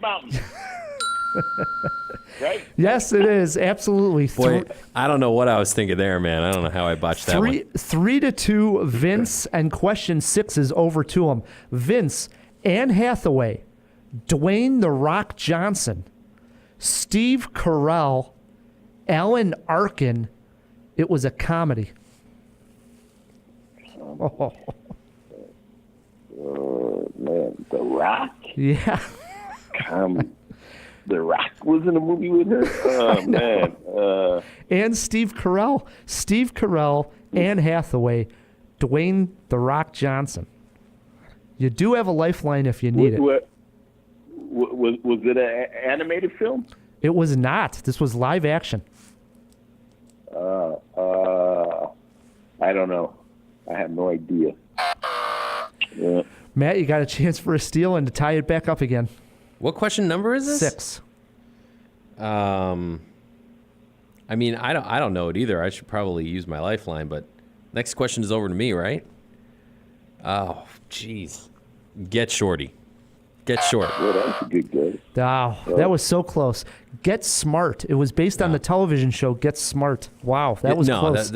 Mountain. Right? Yes, it is. Absolutely. Boy, I don't know what I was thinking there, man. I don't know how I botched that one. 3-2, Vince, and question 6 is over to him. Vince, Anne Hathaway, Dwayne "The Rock" Johnson, Steve Carell, Alan Arkin. It was a comedy. Man, The Rock? Yeah. The Rock was in a movie with her? Oh, man. And Steve Carell. Steve Carell, Anne Hathaway, Dwayne The Rock Johnson. You do have a lifeline if you need it. Was it an animated film? It was not. This was live action. I don't know. I have no idea. Yeah. Matt, you got a chance for a steal and to tie it back up again. What question number is this? 6. I mean, I don't know it either. I should probably use my lifeline, but next question is over to me, right? Oh, jeez. Get Shorty. Get Short. Well, that's a good guess. Wow, that was so close. Get Smart. It was based on the television show Get Smart. Wow, that was close.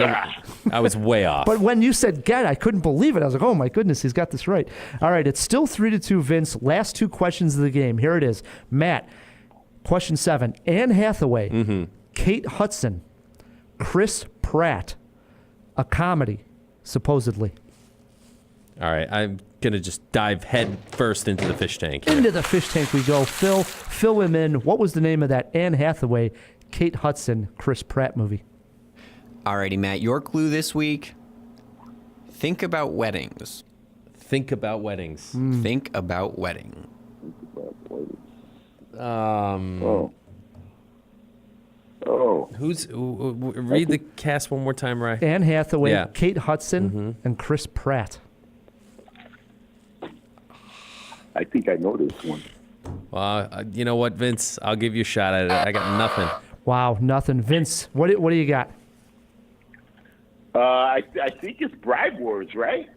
I was way off. But when you said Get, I couldn't believe it. I was like, oh my goodness, he's got this right. All right, it's still 3-2, Vince. Last 2 questions of the game. Here it is. Matt, question 7. Anne Hathaway, Kate Hudson, Chris Pratt, a comedy, supposedly. All right, I'm going to just dive head first into the fish tank. Into the fish tank we go. Phil, fill him in. What was the name of that Anne Hathaway, Kate Hudson, Chris Pratt movie? Alrighty, Matt. Your clue this week. Think about weddings. Think about weddings. Think about wedding. Read the cast one more time, Ryan. Anne Hathaway, Kate Hudson, and Chris Pratt. I think I know this one. Well, you know what, Vince? I'll give you a shot at it. I got nothing. Wow, nothing. Vince, what do you got? I think it's Bride Wars, right?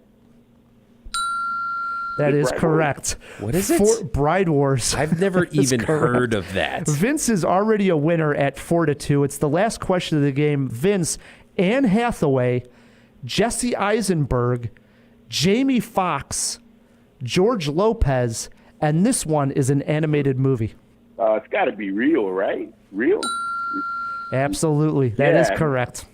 That is correct. What is it? Bride Wars. I've never even heard of that. Vince is already a winner at 4-2. It's the last question of the game. Vince, Anne Hathaway, Jesse Eisenberg, Jamie Foxx, George Lopez, and this one is an animated movie. It's got to be Real, right? Real? Absolutely. That is correct.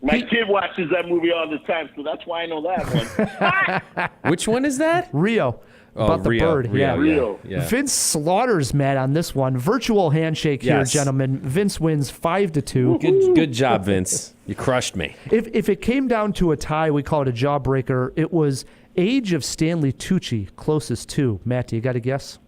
My kid watches that movie all the time, so that's why I know that one. Which one is that? Rio. About the bird. Rio. Yeah. Vince slaughters Matt on this one. Virtual handshake here, gentlemen. Vince wins 5-2. Good job, Vince. You crushed me. If it came down to a tie, we call it a jawbreaker. It was age of Stanley Tucci closest to. Matt, do you got a guess?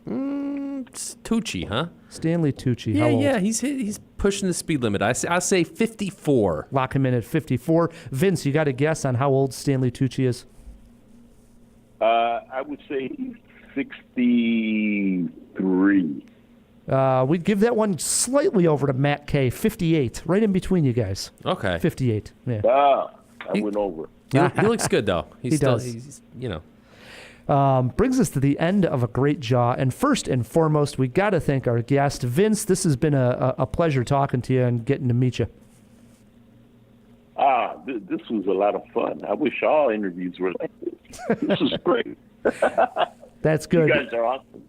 It's Tucci, huh? Stanley Tucci. How old? Yeah. He's pushing the speed limit. I'll say 54. Lock him in at 54. Vince, you got a guess on how old Stanley Tucci is? I would say 63. We'd give that one slightly over to Matt K. 58, right in between you guys. Okay. 58. Yeah. I went over. He looks good though. He does. He's, you know. Brings us to the end of a great jaw. And first and foremost, we got to thank our guest. Vince, this has been a pleasure talking to you and getting to meet you. This was a lot of fun. I wish all interviews were like this. This was great. That's good. You guys are awesome.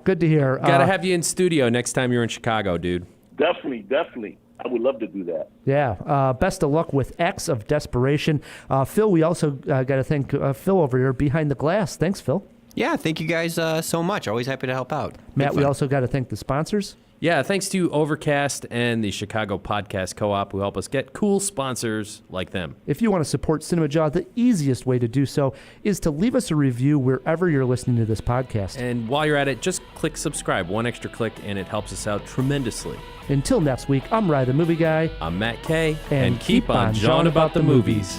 Good to hear. Got to have you in studio next time you're in Chicago, dude. Definitely. I would love to do that. Yeah. Best of luck with Acts of Desperation. Phil, we also got to thank Phil over here behind the glass. Thanks, Phil. Yeah, thank you guys so much. Always happy to help out. Matt, we also got to thank the sponsors. Yeah, thanks to Overcast and the Chicago Podcast Co-op who help us get cool sponsors like them. If you want to support Cinemajaw, the easiest way to do so is to leave us a review wherever you're listening to this podcast. And while you're at it, just click subscribe. One extra click, and it helps us out tremendously. Until next week, I'm Rye the Movie Guy. I'm Matt K. And keep on jawing about the movies.